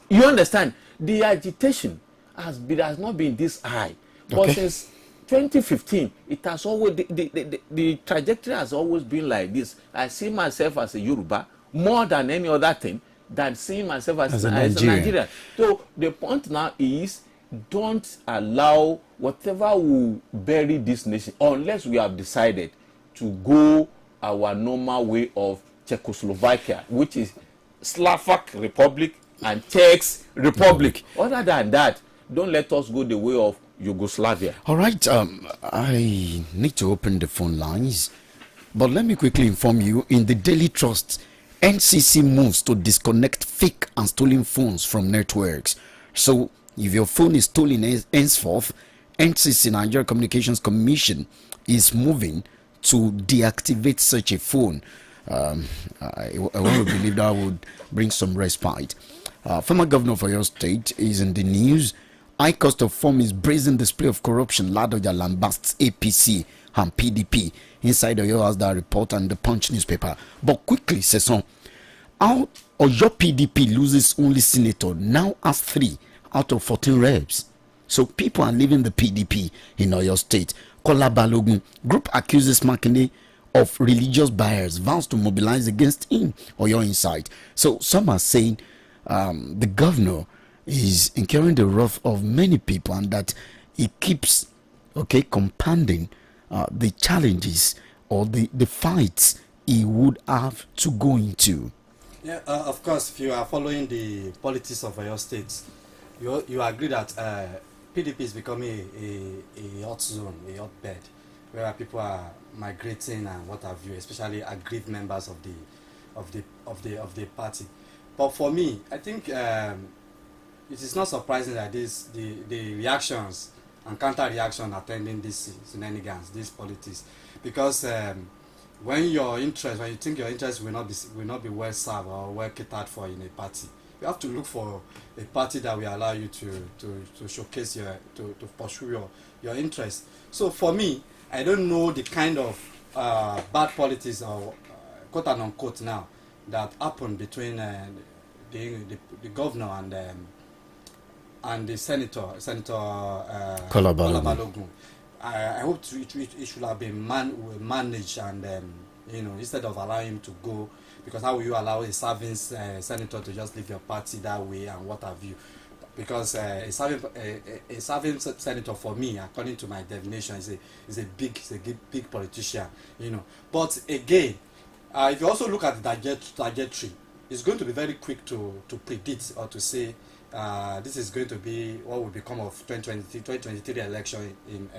[SPEAKER 3] You understand? The agitation has not been this high. But since 2015, it has always the trajectory has always been like this. I see myself as a Yoruba more than any other thing than seeing myself as a Nigerian. So the point now is, don't allow whatever will bury this nation unless we have decided to go our normal way of Czechoslovakia, which is Slovak Republic and Czech Republic. Other than that, don't let us go the way of Yugoslavia.
[SPEAKER 1] All right, I need to open the phone lines, but let me quickly inform you, in the Daily Trust, NCC moves to disconnect fake and stolen phones from networks. So if your phone is stolen henceforth, NCC, Nigeria Communications Commission, is moving to deactivate such a phone. I want to believe that would bring some respite. Former governor of your state is in the news. High cost of funds is brazen display of corruption. Ladoja lambasts APC and PDP. Inside Oyo has that report and the Punch newspaper. But quickly, Sesson, how Oyo PDP loses only senator, now has 3 out of 14 reps. So people are leaving the PDP in Oyo State. Kola Balogun group accuses Makinde of religious bias, vows to mobilize against him. Oyo inside. So some are saying the governor is incurring the wrath of many people and that he keeps compounding the challenges or the fights he would have to go into.
[SPEAKER 2] Yeah, of course, if you are following the politics of your state, you agree that PDP is becoming a hot zone, a hotbed, where people are migrating and what have you, especially aggrieved members of the party. But for me, I think it is not surprising that the reactions and counter reaction attending this shenanigans, this politics, because when you think your interest will not be well served or well catered for in a party, you have to look for a party that will allow you to showcase to pursue your interest. So for me, I don't know the kind of bad politics or quote and unquote now that happened between the governor and the senator
[SPEAKER 1] Kola
[SPEAKER 2] Balogun. I hope it should have been managed, and instead of allowing him to go, because how will you allow a serving senator to just leave your party that way and what have you? Because a serving senator, for me, according to my definition, is a big politician, But again, if you also look at the trajectory, it's going to be very quick to predict or to say this is going to be what will become of 2023 election in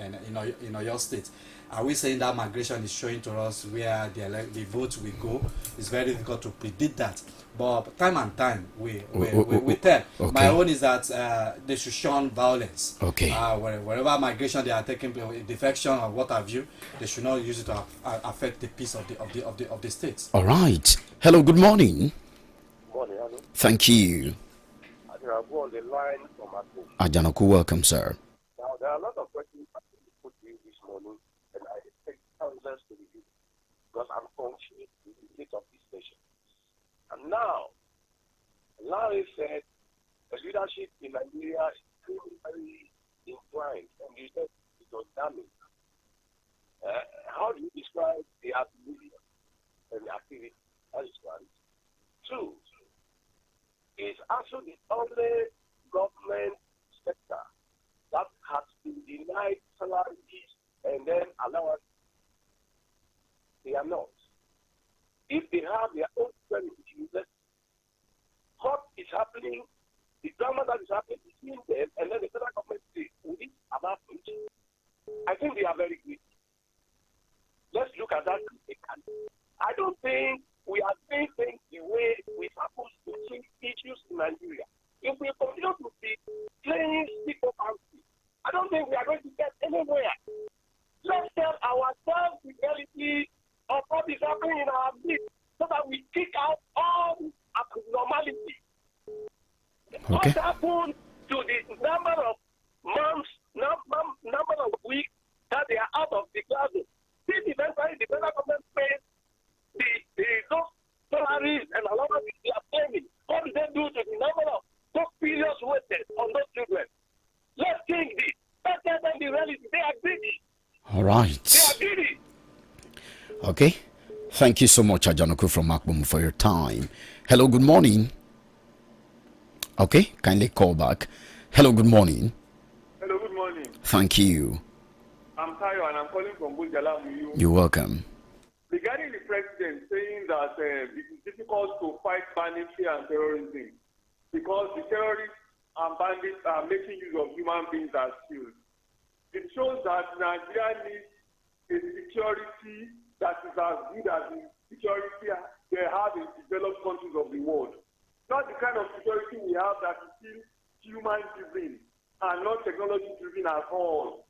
[SPEAKER 2] Oyo State. Are we saying that migration is showing to us where the votes will go? It's very difficult to predict that. But time and time, we tell. Okay. My own is that they should shun violence.
[SPEAKER 1] Okay.
[SPEAKER 2] Wherever migration they are taking, defection or what have you, they should not use it to affect the peace of the state.
[SPEAKER 1] All right. Hello. Good morning.
[SPEAKER 4] Morning, hello.
[SPEAKER 1] Thank you.
[SPEAKER 4] I go on the line from Akko.
[SPEAKER 1] Ajanaku, welcome, sir.
[SPEAKER 4] Now, there are a lot of questions I put to you this morning, and I expect answers to you because I'm confused with the state of this nation. And now, Larry said the leadership in Nigeria is very inclined, and you said it was damaged. How do you describe the ability and the activity? That is one. Two, is also the only government sector that has been denied salaries and then allowance. They are not. If they have their own benefits, what is happening, the drama that is happening between them and then the federal government say, we about it. I think they are very good. Let's look at that. I don't think we are doing things the way we're supposed to see issues in Nigeria. If we continue to be playing stick up and stick, I don't think we are going to get anywhere. Let's tell ourselves the reality of what is happening in our midst so that we kick out all abnormality.
[SPEAKER 1] Okay.
[SPEAKER 4] What happened to the number of months, number of weeks that they are out of the classroom? This eventually the federal government pays those salaries and allowances they are claiming. What do they do to the number of those periods wasted on those children? Let's think this. Let's tell them the reality. They are greedy.
[SPEAKER 1] All right.
[SPEAKER 4] They are greedy.
[SPEAKER 1] Okay. Thank you so much, Ajanaku from Akbom, for your time. Hello, good morning. Okay, kindly call back. Hello, good morning.
[SPEAKER 5] Hello, good morning.
[SPEAKER 1] Thank you.
[SPEAKER 5] I'm Tayo and I'm calling from Bujala.
[SPEAKER 1] You're welcome.
[SPEAKER 5] Regarding the president saying that it is difficult to fight banditry and terrorism because the terrorists and bandits are making use of human beings as shields. It shows that Nigeria needs a security that is as good as the security they have in developed countries of the world. Not the kind of security we have that is still human-driven and not technology-driven at all.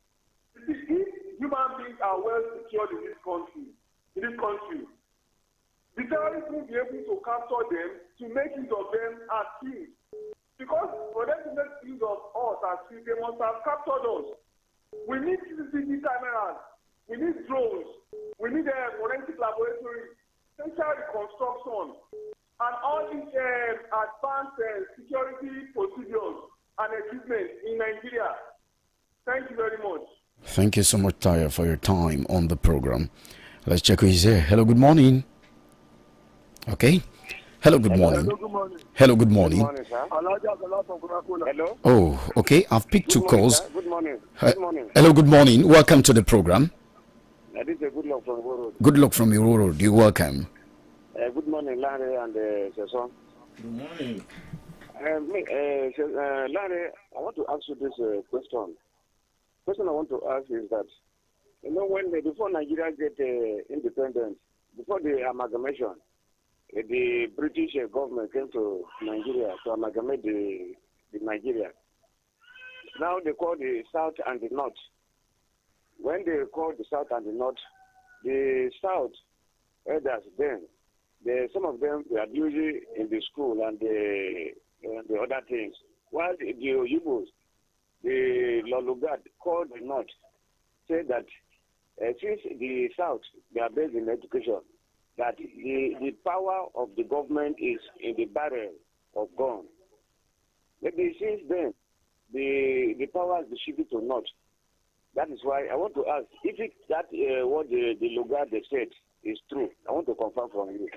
[SPEAKER 5] You see, if human beings are well secured in this country, the terrorists will be able to capture them to make use of them as shields. Because for them to make use of us as shields, they must have captured us. We need CCTV cameras. We need drones. We need forensic laboratories, facial reconstruction, and all these advanced security procedures and equipment in Nigeria. Thank you very much.
[SPEAKER 1] Thank you so much, Taya, for your time on the program. Let's check who is here. Hello, good morning. Okay. Hello, good morning.
[SPEAKER 4] Hello, good morning.
[SPEAKER 1] Hello, good morning.
[SPEAKER 4] Good morning, sir. Hello.
[SPEAKER 1] Oh, okay. I've picked two calls.
[SPEAKER 4] Sir. Good morning. Good morning.
[SPEAKER 1] Hello, good morning. Welcome to the program.
[SPEAKER 4] This is a good luck from Road.
[SPEAKER 1] Good luck from your road. You're welcome.
[SPEAKER 4] Good morning, Larry and Sesson.
[SPEAKER 3] Good morning.
[SPEAKER 4] Larry, I want to ask you this question. The question I want to ask is that, before Nigeria get independent, before the amalgamation, the British government came to Nigeria to amalgamate the
[SPEAKER 6] the Nigeria. Now they call the South and the North. When they call the South and the North, the South elders then, some of them were busy in the school and the other things. While the Yibos, the Lolugad called the North, said that since the South, they are based in education, that the power of the government is in the barrel of gun. Maybe since then, the power has been shifted to North. That is why I want to ask, if what the Lugard they said is true, I want to confirm from you.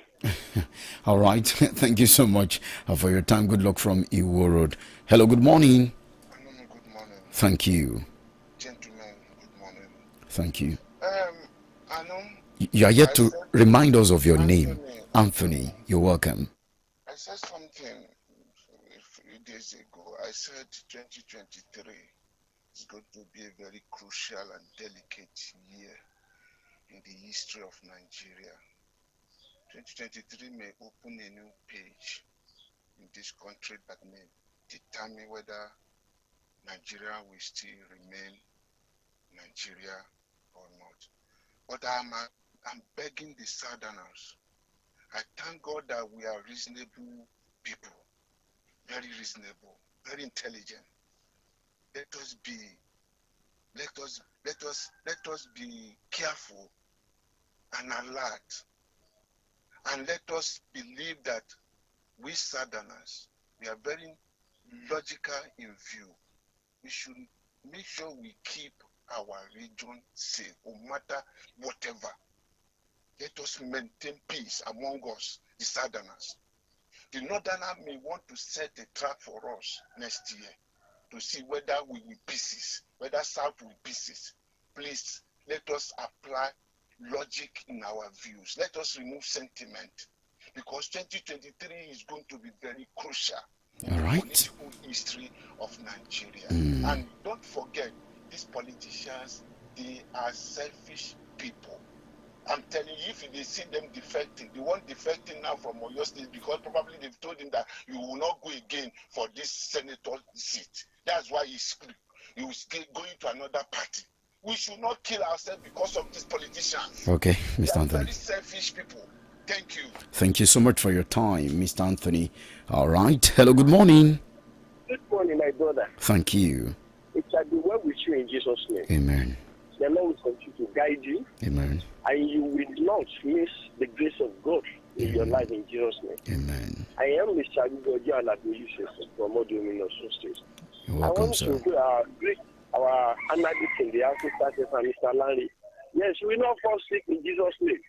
[SPEAKER 1] All right. Thank you so much for your time. Good luck from Iwo Road. Hello, good morning.
[SPEAKER 7] Good morning.
[SPEAKER 1] Thank you.
[SPEAKER 7] Gentlemen, good morning.
[SPEAKER 1] Thank you.
[SPEAKER 7] I know.
[SPEAKER 1] You are yet to remind us of your name. Anthony, you're welcome.
[SPEAKER 7] I said something a few days ago. I said 2023 is going to be a very crucial and delicate year in the history of Nigeria. 2023 may open a new page in this country that may determine whether Nigeria will still remain Nigeria or not. But I'm begging the Southerners. I thank God that we are reasonable people, very reasonable, very intelligent. Let us be careful and alert, and let us believe that we Southerners, we are very logical in view. We should make sure we keep our region safe, no matter whatever. Let us maintain peace among us, the Southerners. The Northerners may want to set a trap for us next year to see whether we will pieces, whether South will pieces. Please, let us apply logic in our views. Let us remove sentiment, because 2023 is going to be very crucial in the political history of Nigeria. And don't forget, these politicians, they are selfish people. I'm telling you, if they see them defecting, the one defecting now from Oyo State, because probably they've told him that you will not go again for this senator seat. That's why he's going to another party. We should not kill ourselves because of these politicians.
[SPEAKER 1] Okay, Mr. Anthony.
[SPEAKER 7] Very selfish people. Thank you.
[SPEAKER 1] Thank you so much for your time, Mr. Anthony. All right. Hello, good morning.
[SPEAKER 6] Good morning, my brother.
[SPEAKER 1] Thank you.
[SPEAKER 6] It shall be well with you in Jesus' name.
[SPEAKER 1] Amen.
[SPEAKER 6] The Lord will continue to guide you.
[SPEAKER 1] Amen.
[SPEAKER 6] And you will not miss the grace of God in your life in Jesus' name.
[SPEAKER 1] Amen.
[SPEAKER 6] I am Mr. Amutajero from Odio State.
[SPEAKER 1] You're welcome, sir.
[SPEAKER 6] I want to greet our analyst in the Africa, Mr. Larry. Yes, we will not fall sick in Jesus' name.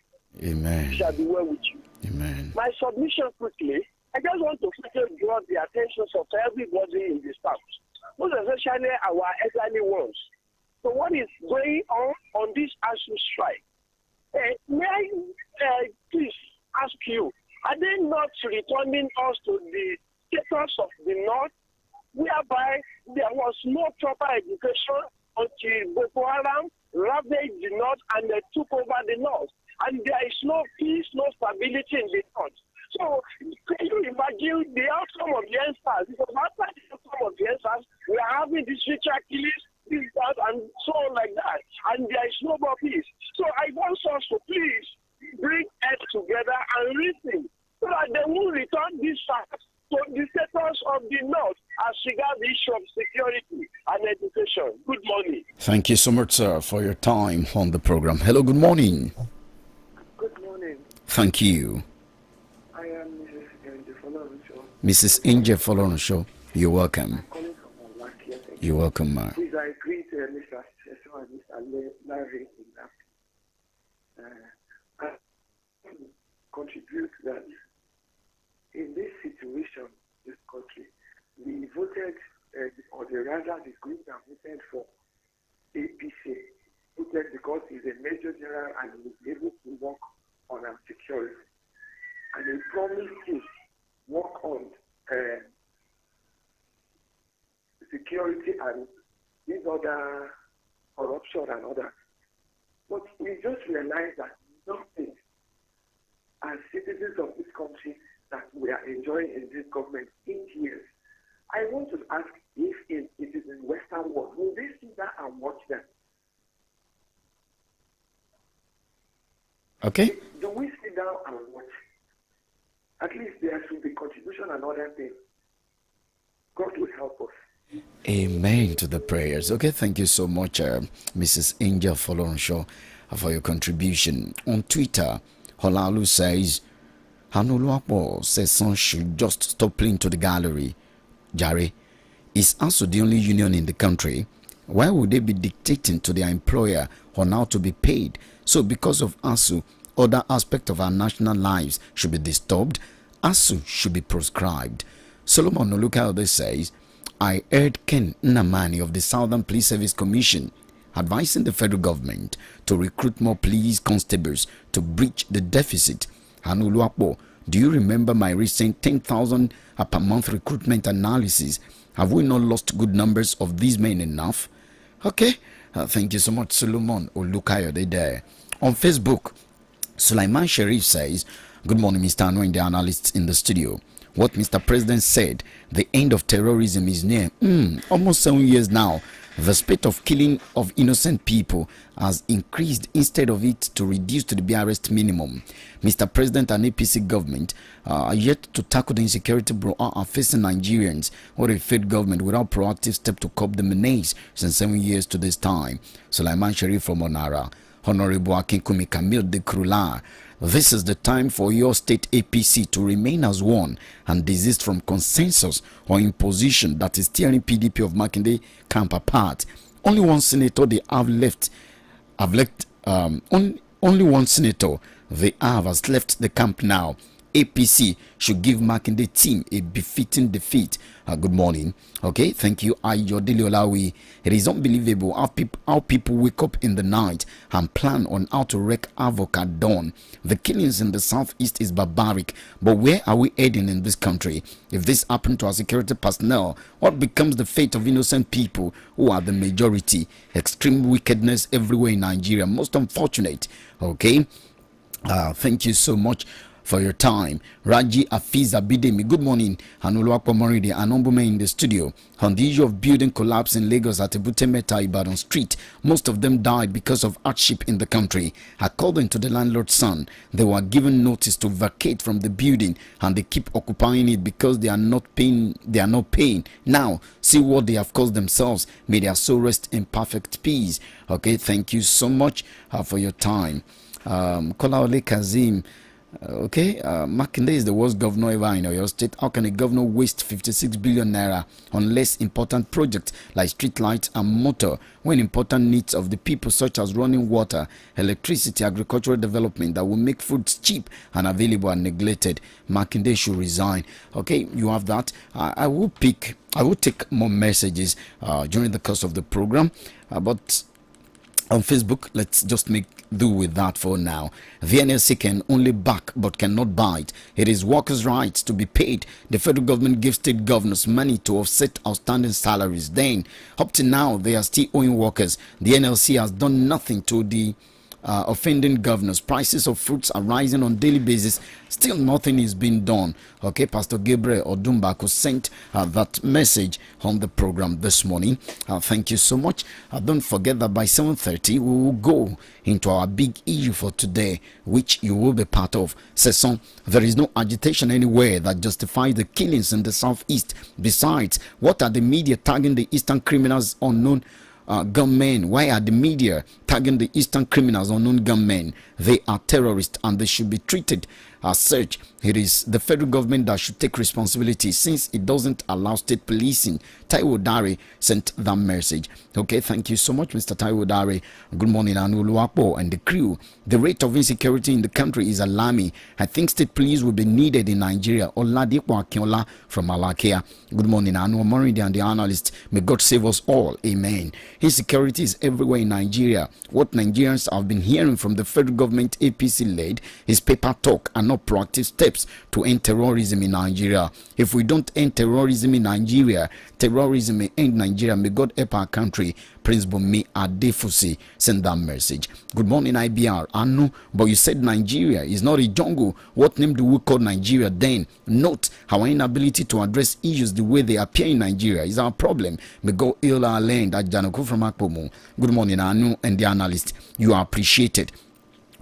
[SPEAKER 1] Amen.
[SPEAKER 6] It shall be well with you.
[SPEAKER 1] Amen.
[SPEAKER 6] My submission quickly, I just want to quickly draw the attention of everybody in the staff, most especially our elderly ones. So what is going on this ASU strike? May I please ask you, are they not returning us to the status of the North, whereby there was no proper education until Boko Haram ravaged the North and they took over the North? And there is no peace, no stability in the North. So can you imagine the outcome of the NSAS? Because after the outcome of the NSAS, we are having these ritual killings, this, that, and so on like that. And there is no more peace. So I want us to please bring heads together and reason so that they will return these facts to the status of the North as regards the issue of security and education. Good morning.
[SPEAKER 1] Thank you so much, sir, for your time on the program. Hello, good morning.
[SPEAKER 8] Good morning.
[SPEAKER 1] Thank you.
[SPEAKER 8] I am
[SPEAKER 1] Mrs. Inje Folorenshaw. You're welcome.
[SPEAKER 8] I'm calling from last year.
[SPEAKER 1] You're welcome, ma'am.
[SPEAKER 8] Please, I greet Mr. Seso and Mr. Larry in that. I contribute that in this situation, this country, we voted, or rather the group that voted for APC, voted because he's a major general and he's able to work on our security. And he promised to work on security and these other corruption and others. But we just realized that nothing as citizens of this country that we are enjoying in this government 8 years. I want to ask if it is in Western world, will they sit down and watch them?
[SPEAKER 1] Okay.
[SPEAKER 8] Do we sit down and watch? At least there should be contribution and other things. God will help us.
[SPEAKER 1] Amen to the prayers. Okay, thank you so much, Mrs. Angel Folorenshaw, for your contribution. On Twitter, Holalu says, Hanuluapo says son should just stop playing to the gallery. Jare, is ASU the only union in the country? Why would they be dictating to their employer on how to be paid? So because of ASU, other aspects of our national lives should be disturbed. ASU should be proscribed. Solomon Olukayode says, I heard Ken Nnamani of the Southern Police Service Commission advising the federal government to recruit more police constables to breach the deficit. Hanuluapo, do you remember my recent 10,000 per month recruitment analysis? Have we not lost good numbers of these men enough? Okay, thank you so much, Solomon Olukayode there. On Facebook, Sulaiman Sharif says, good morning, Mr. Anu and the analysts in the studio. What Mr. President said, the end of terrorism is near. Almost 7 years now. The spate of killing of innocent people has increased instead of it to reduce to the barest minimum. Mr. President and APC government are yet to tackle the insecurity are facing Nigerians or a failed government without proactive step to curb the menace since 7 years to this time. Sulaiman Sharif from Onara. Honorable Akinkumi Camille de Krula. This is the time for your state APC to remain as one and desist from consensus or imposition that is tearing PDP of Makinde camp apart. Only one senator they have left. Only one senator they have has left the camp now. APC should give Makinde team a befitting defeat. Good morning. Okay, thank you. Ayodele Olawi. It is unbelievable how people wake up in the night and plan on how to wreak havoc at dawn. The killings in the southeast is barbaric, but where are we heading in this country? If this happened to our security personnel, what becomes the fate of innocent people who are the majority? Extreme wickedness everywhere in Nigeria. Most unfortunate. Okay, thank you so much for your time. Raji Afiza Bidemi, good morning. Hanuluakwa Moridi, an ombudsman in the studio. On the issue of building collapse in Lagos at Ebute Metta Ibadan Street, most of them died because of hardship in the country. According to the landlord's son, they were given notice to vacate from the building and they keep occupying it because they are not paying. Now, see what they have caused themselves. May their soul rest in perfect peace. Okay, thank you so much for your time. Kolaole Kazim. Okay, Makinde is the worst governor ever in Oyo State. How can a governor waste 56 billion naira on less important projects like street lights and motor when important needs of the people such as running water, electricity, agricultural development that will make foods cheap and available are neglected? Makinde should resign. Okay, you have that. I will take more messages during the course of the program, but on Facebook, let's just make do with that for now. The NLC can only back but cannot bite. It is workers' rights to be paid. The federal government gives state governors money to offset outstanding salaries. Then, up to now, they are still owing workers. The NLC has done nothing to the offending governors. Prices of fruits are rising on daily basis. Still nothing is being done. Okay, Pastor Gabriel Odumbako sent that message on the program this morning. Thank you so much. Don't forget that by 7:30 we will go into our big issue for today, which you will be part of. Sesson, there is no agitation anywhere that justifies the killings in the southeast. Besides, what are the media tagging the eastern criminals unknown gunmen? Why are the media tagging the eastern criminals unknown gunmen? They are terrorists and they should be treated as such. It is the federal government that should take responsibility since it doesn't allow state policing. Taiwo Dare sent that message. Okay, thank you so much, Mr. Taiwo Dare. Good morning, Anuluapo and the crew. The rate of insecurity in the country is alarming. I think state police will be needed in Nigeria. Oladipo Akinola from Malakia. Good morning, Anu Moridi and the analyst. May God save us all. Amen. Insecurity is everywhere in Nigeria. What Nigerians have been hearing from the federal government APC led is paper talk and not proactive steps to end terrorism in Nigeria. If we don't end terrorism in Nigeria, terrorism may end Nigeria. May God help our country. Prince Bumi Adefusi send that message. Good morning, IBR. I know, but you said Nigeria is not a jungle. What name do we call Nigeria then? Note our inability to address issues the way they appear in Nigeria is our problem. May God heal our land. Janoko from Akpomo. Good morning, Anu and the analyst. You are appreciated.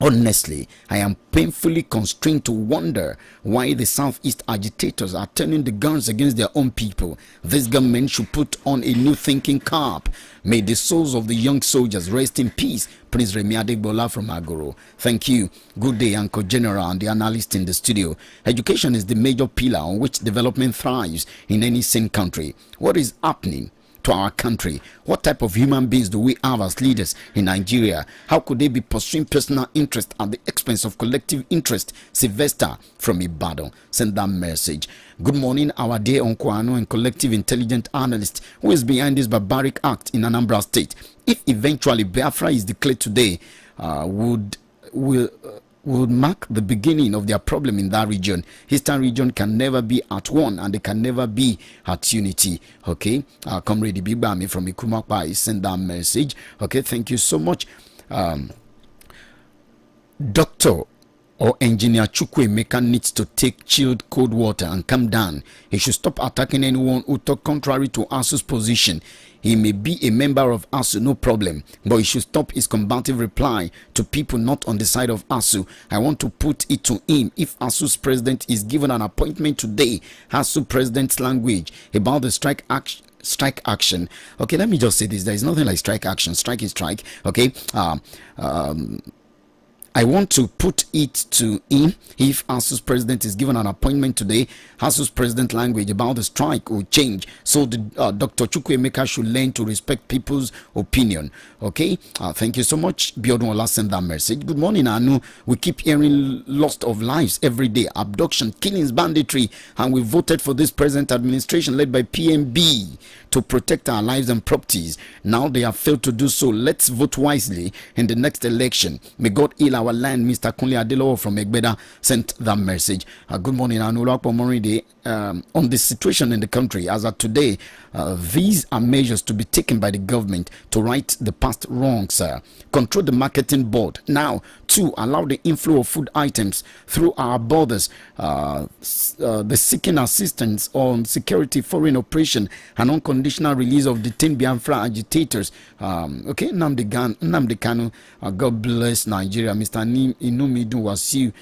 [SPEAKER 1] Honestly, I am painfully constrained to wonder why the Southeast agitators are turning the guns against their own people. This government should put on a new thinking cap. May the souls of the young soldiers rest in peace. Prince Remi Adegbola from Agoro. Thank you. Good day, Uncle General and the analyst in the studio. Education is the major pillar on which development thrives in any sane country. What is happening to our country? What type of human beings do we have as leaders in Nigeria? How could they be pursuing personal interest at the expense of collective interest? Sylvester from Ibadan send that message. Good morning, our dear Uncle Anu and collective intelligent analyst who is behind this barbaric act in Anambra State. If eventually Biafra is declared today, would mark the beginning of their problem in that region. Eastern region can never be at one and they can never be at unity. Okay, Comrade Bibami from Ikumakpa send that message. Okay, thank you so much. Doctor or Engineer Chukwuemeka needs to take chilled cold water and calm down. He should stop attacking anyone who talk contrary to ASU's position. He may be a member of ASU, no problem, but he should stop his combative reply to people not on the side of ASU. I want to put it to him, if ASU's president is given an appointment today, ASU president's language about the strike action. Okay, let me just say this. There is nothing like strike action. Strike is strike. Okay. I want to put it to him, if ASU's president is given an appointment today, ASU's president language about the strike will change. So the Dr. Chukwuemeka should learn to respect people's opinion. Okay, thank you so much. Biodun Ola send that message. Good morning, Anu. We keep hearing loss of lives every day, abduction, killings, banditry, and we voted for this present administration led by PMB to protect our lives and properties. Now they have failed to do so. Let's vote wisely in the next election. May God heal our land. Mr. Kunle Adelowo from Egbeda sent that message. Good morning, Anulak Pomoride. On the situation in the country as of today, these are measures to be taken by the government to right the past wrongs. Control the marketing board. Now, 2, allow the inflow of food items through our borders. The seeking assistance on security, foreign operation, and unconditional release of detained Biafra agitators. Okay, Nnamdi Kanu. God bless Nigeria. Mr. Inumidu Wasiu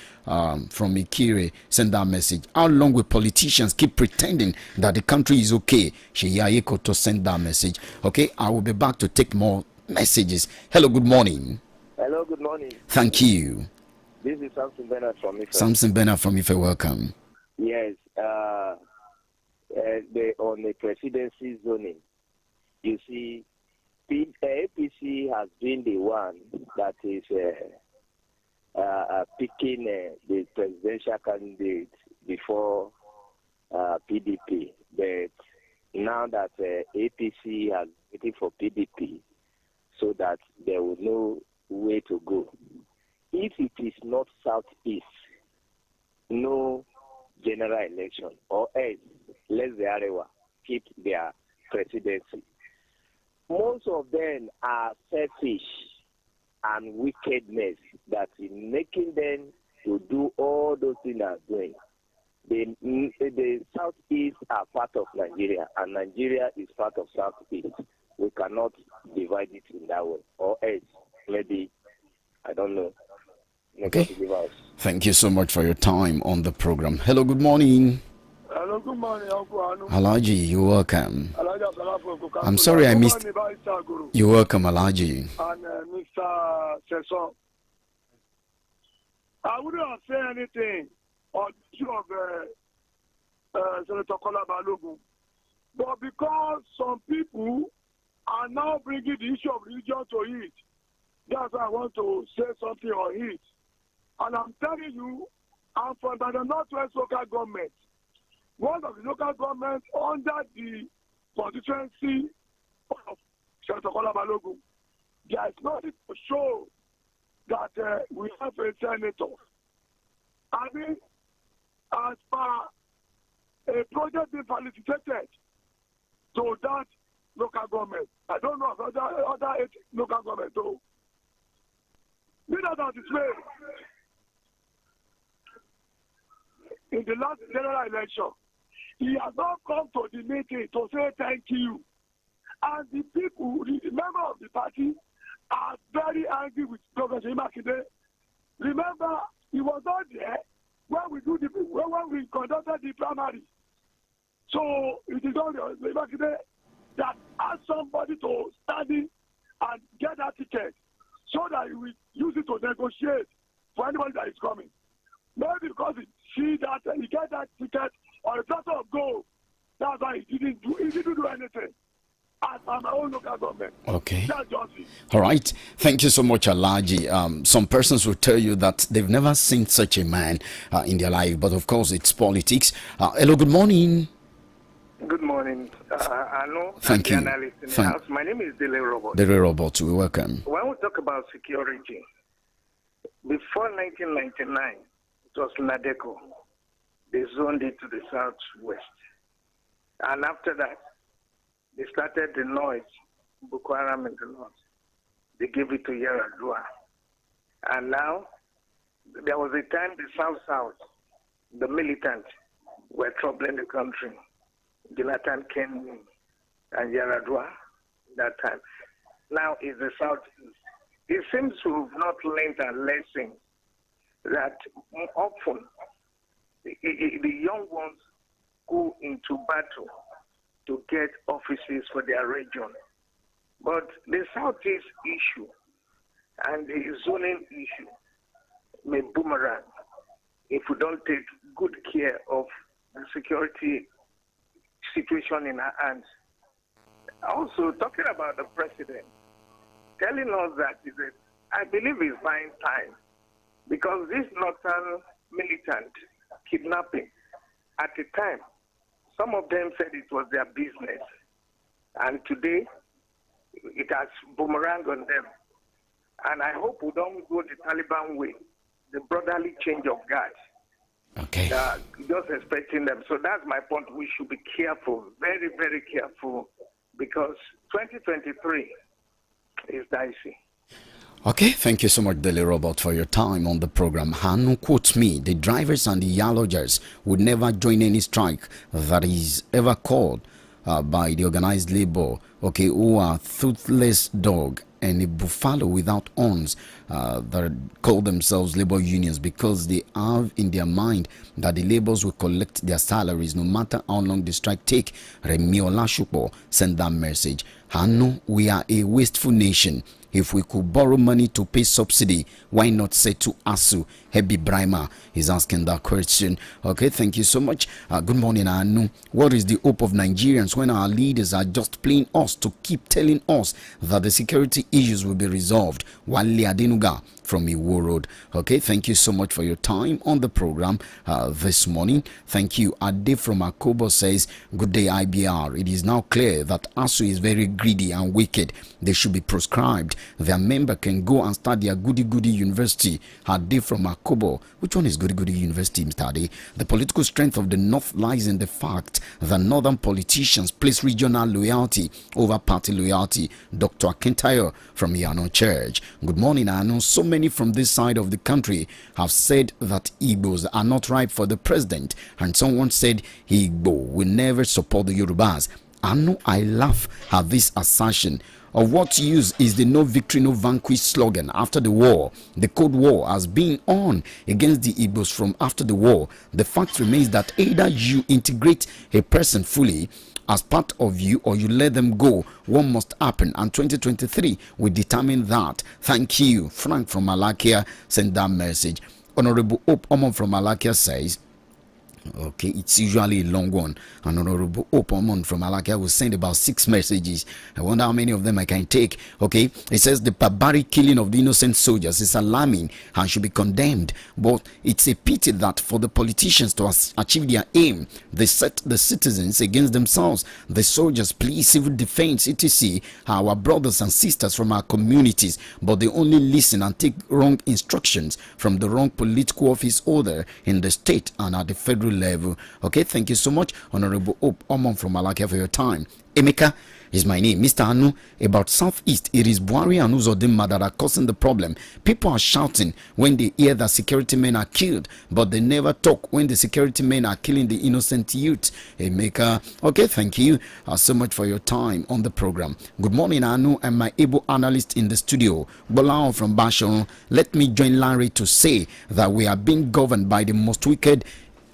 [SPEAKER 1] from Ikire send that message. How long will politicians keep pretending that the country is okay? Sheya Ekoto send that message. Okay, I will be back to take more messages. Hello, good morning.
[SPEAKER 6] Hello, good morning.
[SPEAKER 1] Thank you.
[SPEAKER 6] This is Samson Bernard from Ife.
[SPEAKER 1] Samson Bernard from Ife, welcome.
[SPEAKER 6] Yes, on the presidency zoning, you see, APC has been the one that is picking the presidential candidate before PDP. But now that APC has waited for PDP, so that there will no way to go. If it is not Southeast, no general election, or else let the Arewa keep their presidency. Most of them are selfish and wickedness that is making them to do all those things they are doing. The Southeast are part of Nigeria, and Nigeria is part of Southeast. We cannot divide it in that way, or else maybe, I don't know.
[SPEAKER 1] Okay. Thank you so much for your time on the program. Hello, good morning.
[SPEAKER 5] Hello, good morning, Uncle Anu.
[SPEAKER 1] Alaji, you're welcome. I'm sorry I missed. You're welcome, Alaji.
[SPEAKER 5] And Mr. Sesson. I wouldn't have said anything on the issue of Senator Kola Balogun. But because some people are now bringing the issue of religion to it, that's why I want to say something on it. And I'm telling you, I'm from the Northwest local government. One of the local governments under the constituency of Senator Kola Balogun. There is nothing to show that we have a senator. I mean,
[SPEAKER 9] as per a project being facilitated to that local government. I don't know about other 8 local government though. Leaders are displayed in the last general election. He has not come to the meeting to say thank you. And the people, the members of the party, are very angry with Professor Imakide. Remember, he was not there when we conducted the primary. So it is only Imakide that asked somebody to study and get that ticket so that he will use it to negotiate for anybody that is coming. Maybe because he get that ticket on a platter of gold. That's why he didn't do anything. As my own local government.
[SPEAKER 1] Okay.
[SPEAKER 9] That's just it.
[SPEAKER 1] All right. Thank you so much, Alaji. Some persons will tell you that they've never seen such a man in their life, but of course it's politics. Hello, good morning.
[SPEAKER 10] Good morning. I know.
[SPEAKER 1] Thank you.
[SPEAKER 10] Analyst in the house. My name is Dele Robot.
[SPEAKER 1] Dele Robot, we welcome.
[SPEAKER 10] When we talk about security, before 1999, it was Nadeco. They zoned it to the southwest. And after that, they started the noise, Boko Haram in the north. They gave it to Yaradua. And now, there was a time the South, the militants, were troubling the country. Jonathan came in and Yaradua that time. Now is the Southeast. It seems to have not learned a lesson that often the young ones go into battle to get offices for their region. But the Southeast issue and the zoning issue may boomerang if we don't take good care of the security situation in our hands. Also, talking about the president, telling us that I believe he's buying time because this northern militant kidnapping, at the time, some of them said it was their business. And today, it has boomerang on them. And I hope we don't go the Taliban way, the brotherly change of guard.
[SPEAKER 1] Okay.
[SPEAKER 10] Just expecting them. So that's my point. We should be careful, very, very careful, because 2023 is dicey.
[SPEAKER 1] Okay, thank you so much, Daily Robot, for your time on the program. Hanu quotes me, the drivers and the yalogers would never join any strike that is ever called by the organized labor, okay, who are toothless dog and a buffalo without horns that call themselves labor unions because they have in their mind that the laborers will collect their salaries no matter how long the strike take. Remi Olashupo sent that message. Hanu, we are a wasteful nation. If we could borrow money to pay subsidy, why not say to ASU? Hebi Brima is asking that question. Okay, thank you so much. Good morning, Anu. What is the hope of Nigerians when our leaders are just playing us to keep telling us that the security issues will be resolved? Wale Adenuga from Iwo Road. Okay, thank you so much for your time on the program this morning. Thank you. Ade from Akobo says, good day, IBR. It is now clear that ASU is very greedy and wicked. They should be proscribed. Their member can go and start their goody university. Ade from Akobo. Which one is goody university, Mr. Ade? The political strength of the North lies in the fact that northern politicians place regional loyalty over party loyalty. Dr. Akintayo from Yano Church. Good morning, I know so many from this side of the country have said that Igbos are not ripe for the president, and someone said Igbo will never support the Yorubas. I know I laugh at this assertion. Of what use is the no victory, no vanquish slogan after the war? The Cold War has been on against the Igbos from after the war. The fact remains that either you integrate a person fully as part of you or you let them go. One must happen, and 2023 will determine that. Thank you. Frank from Malakia sent that message. Honorable Hope Omon from Malakia says, Okay, it's usually a long one. And Honorable Opomon from Alakia will send about 6 messages. I wonder how many of them I can take. Okay, it says the barbaric killing of the innocent soldiers is alarming and should be condemned. But it's a pity that for the politicians to achieve their aim, they set the citizens against themselves. The soldiers, police, civil defense, etc. are our brothers and sisters from our communities, but they only listen and take wrong instructions from the wrong political office holder in the state and at the federal level. Okay, thank you so much, Honorable Omon from Malakia, for your time. Emeka is my name. Mr. Anu, about Southeast, it is Buhari and Uzodinma that are causing the problem. People are shouting when they hear that security men are killed, but they never talk when the security men are killing the innocent youth. Emeka, okay, thank you so much for your time on the program. Good morning, Anu, and my able analyst in the studio, Bolao from Bashon. Let me join Larry to say that we are being governed by the most wicked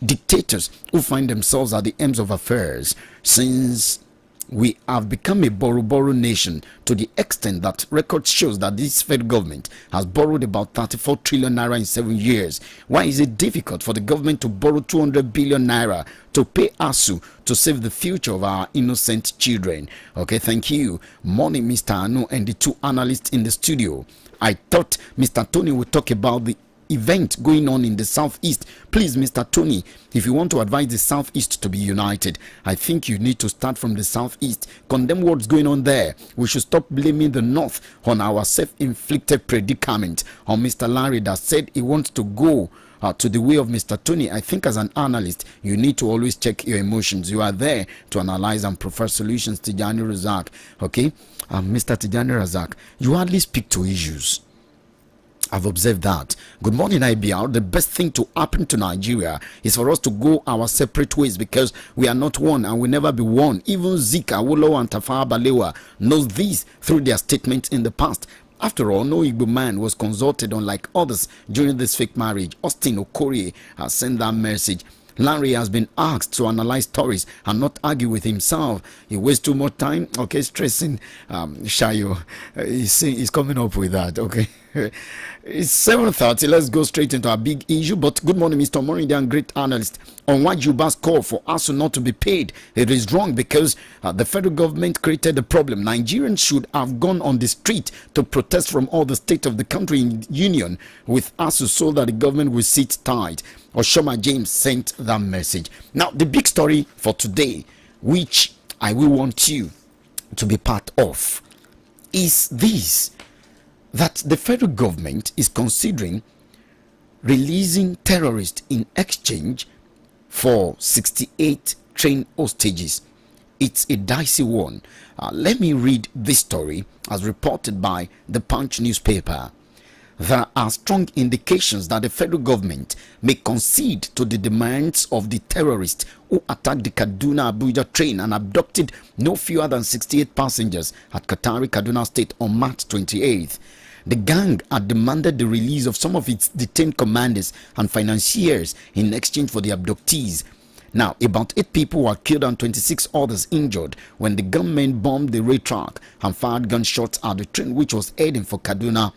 [SPEAKER 1] dictators who find themselves at the ends of affairs. Since we have become a borrow nation to the extent that record shows that this federal government has borrowed about 34 trillion naira in 7 years. Why is it difficult for the government to borrow 200 billion naira to pay ASU to save the future of our innocent children? Okay, thank you. Morning, Mr. Anu and the two analysts in the studio. I thought Mr. Tony would talk about the event going on in the Southeast. Please, Mr. Tony, if you want to advise the Southeast to be united, I think you need to start from the Southeast. Condemn what's going on there. We should stop blaming the North on our self-inflicted predicament. On Mr. Larry that said he wants to go to the way of Mr. Tony. I think as an analyst, you need to always check your emotions. You are there to analyze and prefer solutions. Tijani Razak, okay? Mr. Tijani Razak, you hardly speak to issues. I've observed that. Good morning, IBR. The best thing to happen to Nigeria is for us to go our separate ways, because we are not one and will never be one. Even Zika, Wolo, and Tafawa Balewa knows this through their statements in the past. After all, no Igbo man was consulted unlike others during this fake marriage. Austin Okorie has sent that message. Larry has been asked to analyze stories and not argue with himself. He wastes too much time. Okay, stressing. Shayo, he's coming up with that. Okay. It's 7:30. Let's go straight into our big issue. But good morning, Mr. Moridian, great analyst. On why Juba's call for ASU not to be paid, it is wrong because the federal government created the problem. Nigerians should have gone on the street to protest from all the state of the country in union with ASU so that the government will sit tight. Oshoma James sent that message. Now, the big story for today, which I will want you to be part of, is this: that the federal government is considering releasing terrorists in exchange for 68 trained hostages. It's a dicey one. Let me read this story as reported by the Punch newspaper. There are strong indications that the federal government may concede to the demands of the terrorists who attacked the Kaduna-Abuja train and abducted no fewer than 68 passengers at Katari, Kaduna State on March 28th. The gang had demanded the release of some of its detained commanders and financiers in exchange for the abductees. Now, about 8 people were killed and 26 others injured when the gunmen bombed the rail track and fired gunshots at the train which was heading for Kaduna.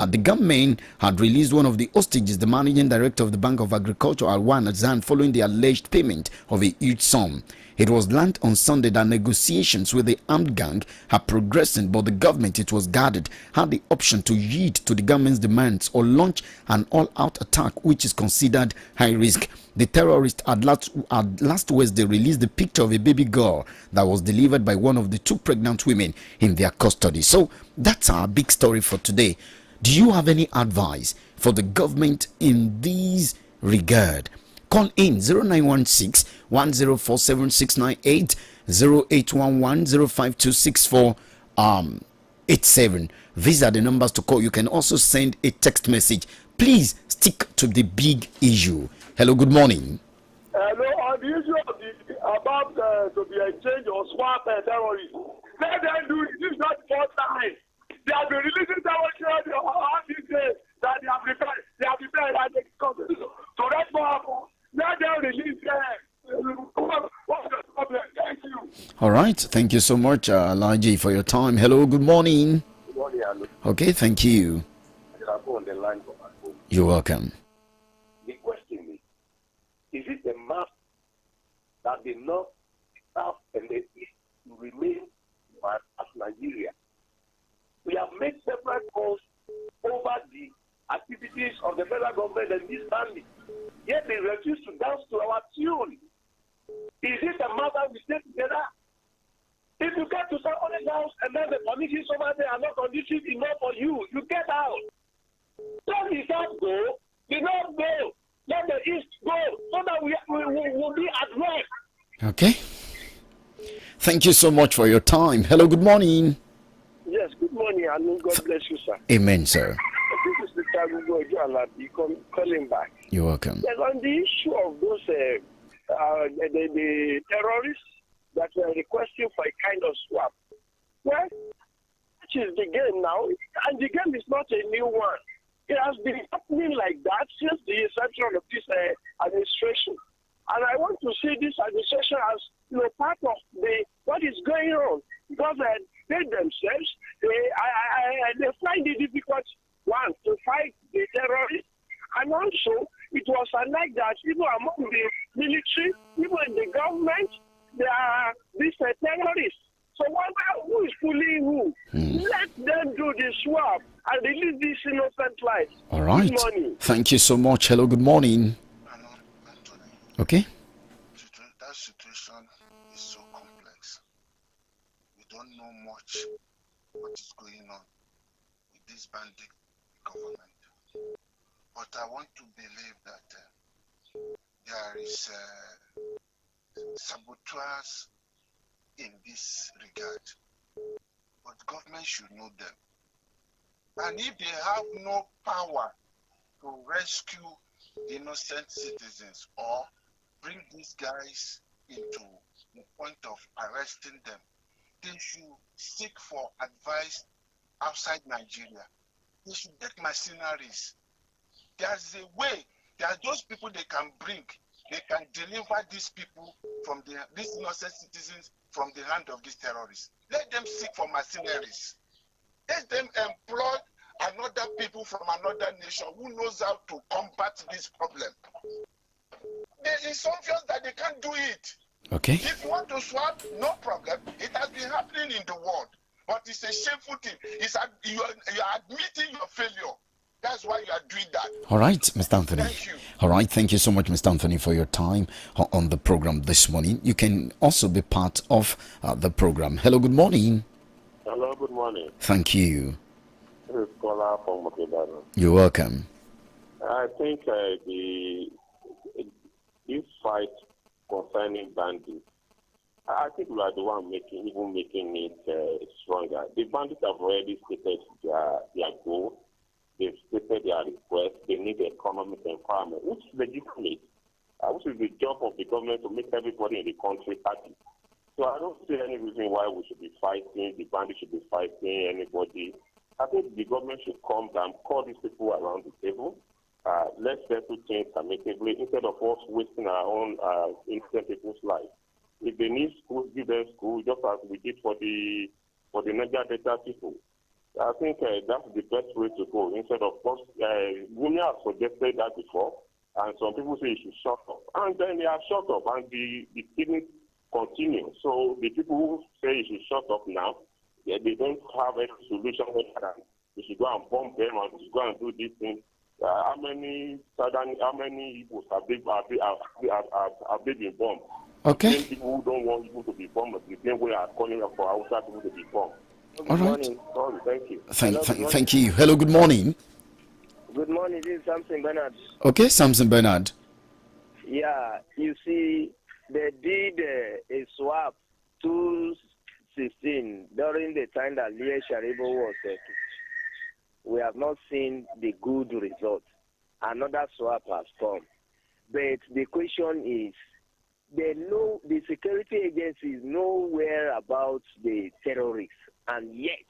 [SPEAKER 1] The gunmen had released one of the hostages, the managing director of the Bank of Agriculture, Alwan Azan, following the alleged payment of a huge sum. It was learned on Sunday that negotiations with the armed gang are progressing, but the government, it was guarded, had the option to yield to the government's demands or launch an all-out attack, which is considered high risk. The terrorists had last Wednesday released the picture of a baby girl that was delivered by one of the 2 pregnant women in their custody. So that's our big story for today. Do you have any advice for the government in this regard? Call in 0916 1047 698 0811 05264 87. These are the numbers to call. You can also send a text message. Please stick to the big issue. Hello, good morning.
[SPEAKER 9] Hello, on the issue of about to be exchanged or swap terrorists. Let them do it. This is not the first time. They have been releasing terrorists all these days that they have prepared. They have prepared and they come. So that's what happened. Let them release them. What's the problem? Thank you.
[SPEAKER 1] All right. Thank you so much, Alaji, for your time. Hello, good morning.
[SPEAKER 4] Good morning, Alu.
[SPEAKER 1] Okay, thank you.
[SPEAKER 4] I can go on the line for my phone.
[SPEAKER 1] You're welcome.
[SPEAKER 4] The question is, Is it a map that the North, South, and the East will remain as Nigeria? We have made several calls over the activities of the federal government and this bandit. Yet they refuse to dance to our tune. Is it a matter we stay together? If you get to somebody's house and then the conditions over there are not conducive enough for you, you get out. Let the South go, the North go, let the East go, so that we will be at rest.
[SPEAKER 1] Okay. Thank you so much for your time. Hello, good morning.
[SPEAKER 6] Yes, good morning, and God bless you, sir.
[SPEAKER 1] Amen, sir.
[SPEAKER 6] This is the Tagugo Jalabi calling back.
[SPEAKER 1] You're welcome.
[SPEAKER 6] Yes, on the issue of those the terrorists that were requesting for a kind of swap. Well, which is the game now, and the game is not a new one. It has been happening like that since the inception of this administration. And I want to see this administration as part of what is going on, because they themselves they find it difficult to fight the terrorists, and also it was like that even among the military, even in the government, there are these terrorists. So who is fooling who? Let them do the swap and release these innocent lives.
[SPEAKER 1] All right.
[SPEAKER 6] Good morning.
[SPEAKER 1] Thank you so much. Hello, good morning. Okay.
[SPEAKER 7] That situation is so complex. We don't know much what is going on with this bandit government. But I want to believe that there is saboteurs in this regard. But government should know them. And if they have no power to rescue innocent citizens or bring these guys into the point of arresting them, they should seek for advice outside Nigeria. They should get mercenaries. There's a way. There are those people they can bring. They can deliver these people from these innocent citizens from the hand of these terrorists. Let them seek for mercenaries. Let them employ another people from another nation who knows how to combat this problem. It's obvious that they can't do it.
[SPEAKER 1] Okay.
[SPEAKER 7] If you want to swap, no problem. It has been happening in the world. But it's a shameful thing. You are admitting your failure. That's why you are doing that.
[SPEAKER 1] All right, Mr. Anthony.
[SPEAKER 7] Thank you.
[SPEAKER 1] All right, thank you so much, Mr. Anthony, for your time on the program this morning. You can also be part of the program. Hello, good morning.
[SPEAKER 4] Hello, good morning.
[SPEAKER 1] Thank you.
[SPEAKER 4] This is Kola from Amutajero.
[SPEAKER 1] You're welcome.
[SPEAKER 4] I think this fight concerning bandits, I think we are the one making it stronger. The bandits have already stated their goal. They've stated their request. They need economic empowerment, which is legitimate, which is the job of the government to make everybody in the country happy. So I don't see any reason why we should be fighting, the bandits should be fighting anybody. I think the government should come down, call these people around the table. Let's settle things amicably instead of us wasting our own innocent people's lives. If they need schools, give them school, just as we did for the Niger Delta people. I think that's the best way to go. Instead of us, Gumi has suggested that before, and some people say you should shut up. And then they are shut up, and the killing continues. So the people who say you should shut up now, they don't have any solution other than we should go and bomb them and we should go and do this thing. How many Igbos have they been bombed?
[SPEAKER 1] Okay.
[SPEAKER 4] The same people who don't want people to be bombed, the same way are calling for Hausa people to be bombed.
[SPEAKER 1] All right.
[SPEAKER 4] Morning. Sorry, thank you.
[SPEAKER 1] Thank you. Hello, good morning.
[SPEAKER 6] Good morning, this is Samson Bernard.
[SPEAKER 1] Okay, Samson Bernard.
[SPEAKER 6] Yeah, you see, they did a swap 2016 during the time that Leah Sharibo was we have not seen the good results. Another swap has come. But the question is, the security agencies know where about the terrorists, and yet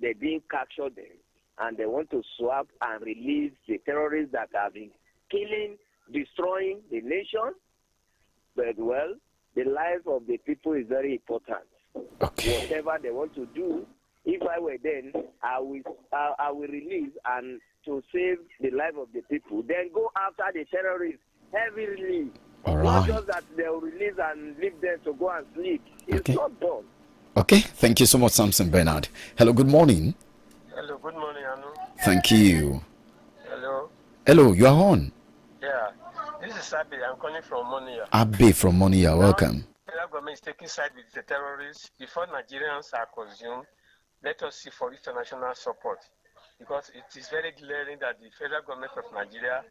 [SPEAKER 6] they didn't capture them, and they want to swap and release the terrorists that have been killing, destroying the nation. But well, the life of the people is very important.
[SPEAKER 1] Okay.
[SPEAKER 6] Whatever they want to do, if I were them, I will release and to save the life of the people. Then go after the terrorists heavily.
[SPEAKER 1] All
[SPEAKER 6] Not
[SPEAKER 1] right.
[SPEAKER 6] just that they'll release and leave them to go and sleep. It's not done.
[SPEAKER 1] Okay, thank you so much, Samson Bernard. Hello, good morning.
[SPEAKER 11] Hello, good morning, Anu.
[SPEAKER 1] Thank you.
[SPEAKER 11] Hello.
[SPEAKER 1] Hello, you are on.
[SPEAKER 11] Yeah, this is Abe. I'm calling from Monia.
[SPEAKER 1] Abe from Monia, welcome.
[SPEAKER 11] The federal government is taking side with the terrorists. Before Nigerians are consumed, let us see for international support. Because it is very glaring that the federal government of Nigeria,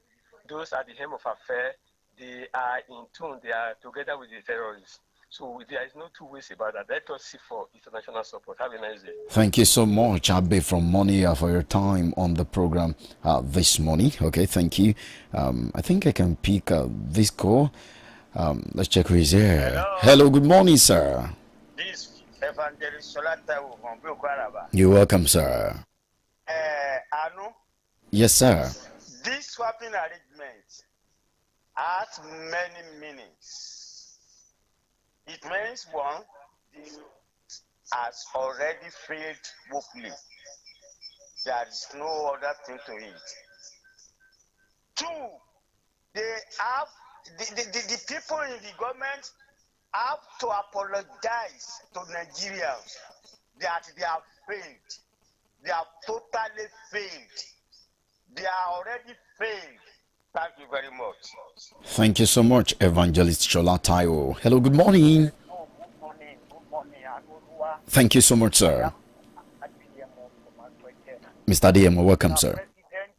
[SPEAKER 11] those at the helm of affairs, they are in tune, they are together with the terrorists. So there is no two ways about that. Let us see for international support. Have a nice day.
[SPEAKER 1] Thank you so much, Abe from Monia, for your time on the program this morning. Okay, thank you. I think I can pick this call. Let's check who is here. Hello, good morning, sir.
[SPEAKER 12] This Evangelist Solata from Bukaraba.
[SPEAKER 1] You're welcome, sir.
[SPEAKER 12] Anu,
[SPEAKER 1] Yes, sir.
[SPEAKER 12] this swapping arrangement has many meanings. It means one, this has already failed woefully. There is no other thing to it. Two, they have the people in the government have to apologize to Nigerians that they have failed. They have totally failed. They are already failed. Thank you very much.
[SPEAKER 1] Thank you so much, Evangelist Shola Taiwo. Hello, good morning.
[SPEAKER 12] Good morning. Good morning. Anuruwa.
[SPEAKER 1] Thank you so much, sir. Mr. DM, welcome, sir.
[SPEAKER 12] President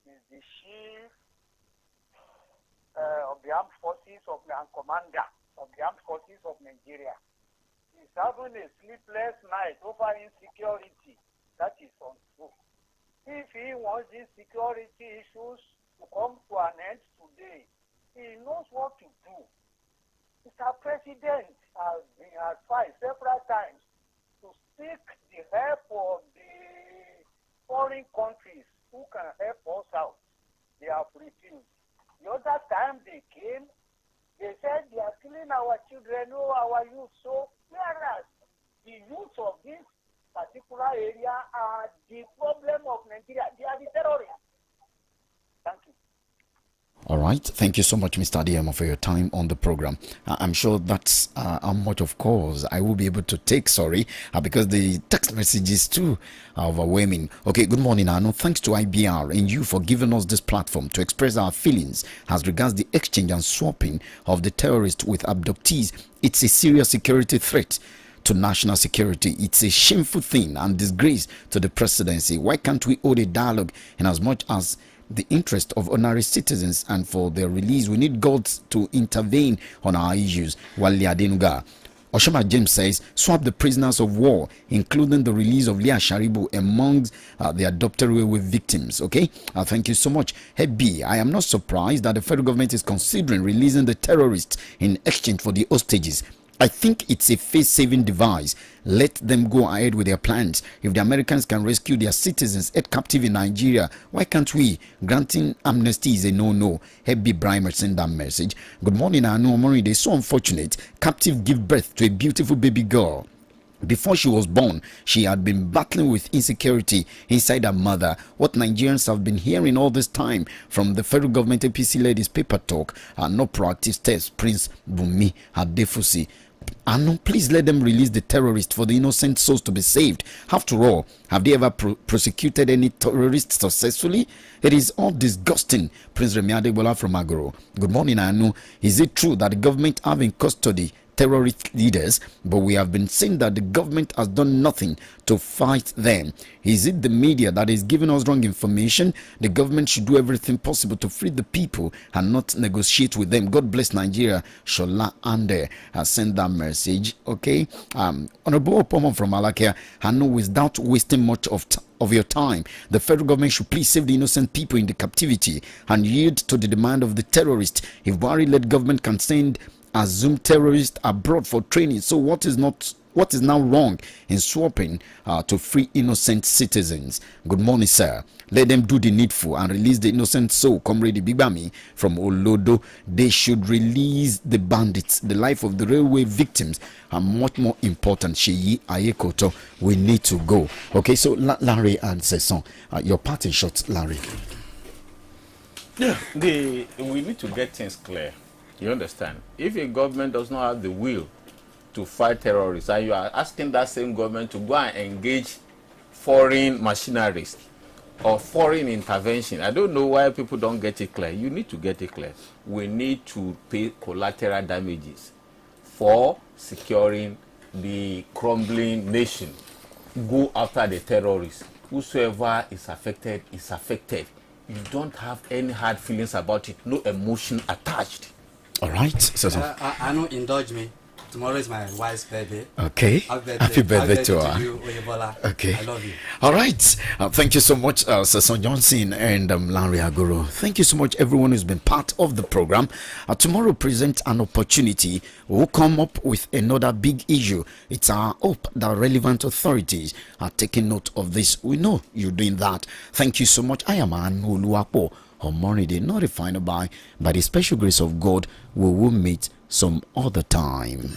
[SPEAKER 12] is the chief of the armed forces and commander of the armed forces of Nigeria. He's having a sleepless night over insecurity. That is untrue. If he wants these security issues to come to an end today, he knows what to do. Mr. President has been advised several times to seek the help of the foreign countries who can help us out. They have refused. The other time they came, they said they are killing our children, our youth. So, whereas the youth of this particular area are the problem of Nigeria, they are the terrorists. Thank you.
[SPEAKER 1] All right. Thank you so much, Mr. DM, for your time on the program. I'm sure that's how much, of course, I will be able to take, because the text messages too are overwhelming. Okay, good morning, Anu. Thanks to IBR and you for giving us this platform to express our feelings as regards the exchange and swapping of the terrorists with abductees. It's a serious security threat to national security. It's a shameful thing and disgrace to the presidency. Why can't we hold a dialogue in as much as the interest of ordinary citizens and for their release? We need God to intervene on our issues. Wale Adenuga. Oshoma James says, swap the prisoners of war, including the release of Leah Sharibu amongst the adopted railway victims. Okay, thank you so much. Hey B, I am not surprised that the federal government is considering releasing the terrorists in exchange for the hostages. I think it's a face-saving device. Let them go ahead with their plans. If the Americans can rescue their citizens held captive in Nigeria, why can't we? Granting amnesty is a no-no. Hebi Brimer send that message. Good morning, Anu Omori. They're so unfortunate. Captive give birth to a beautiful baby girl. Before she was born, she had been battling with insecurity inside her mother. What Nigerians have been hearing all this time from the federal government APC ladies paper talk are no proactive steps. Prince Bumi Adefusi. And please let them release the terrorists for the innocent souls to be saved. After all, have they ever prosecuted any terrorists successfully? It is all disgusting. Prince Remi Adebola from Agoro. Good morning, Anu. Is it true that the government have in custody terrorist leaders, but we have been saying that the government has done nothing to fight them? Is it the media that is giving us wrong information? The government should do everything possible to free the people and not negotiate with them. God bless Nigeria. Shola Ande has sent that message. Okay, Honorable Opomo from Alakia, I know without wasting much of your time, the federal government should please save the innocent people in the captivity and yield to the demand of the terrorists. If Buhari-led government can send assumed terrorists abroad for training, so what is now wrong in swapping to free innocent citizens? Good morning, sir. Let them do the needful and release the innocent soul. Comrade Bigbami from Olodo. They should release the bandits. The life of the railway victims are much more important. Sheyi Ayekoto, we need to go. Okay, so Larry and Sesson, your parting shots, Larry.
[SPEAKER 3] Yeah, we need to get things clear. You understand? If a government does not have the will to fight terrorists, and you are asking that same government to go and engage foreign machineries or foreign intervention, I don't know why people don't get it clear. You need to get it clear. We need to pay collateral damages for securing the crumbling nation. Go after the terrorists. Whosoever is affected is affected. You don't have any hard feelings about it. No emotion attached.
[SPEAKER 1] All right. So.
[SPEAKER 2] I know, indulge me. Tomorrow is my wife's birthday.
[SPEAKER 1] Okay. Happy birthday to her.
[SPEAKER 2] You, Oyebola.
[SPEAKER 1] Okay.
[SPEAKER 2] I love you.
[SPEAKER 1] All right. Thank you so much, Sesson Johnson and Larry Agoro. Thank you so much, everyone who's been part of the program. Tomorrow presents an opportunity. We'll come up with another big issue. It's our hope that relevant authorities are taking note of this. We know you're doing that. Thank you so much. I am Anu Luapo. On Monday, not refined by the special grace of God, we will meet some other time.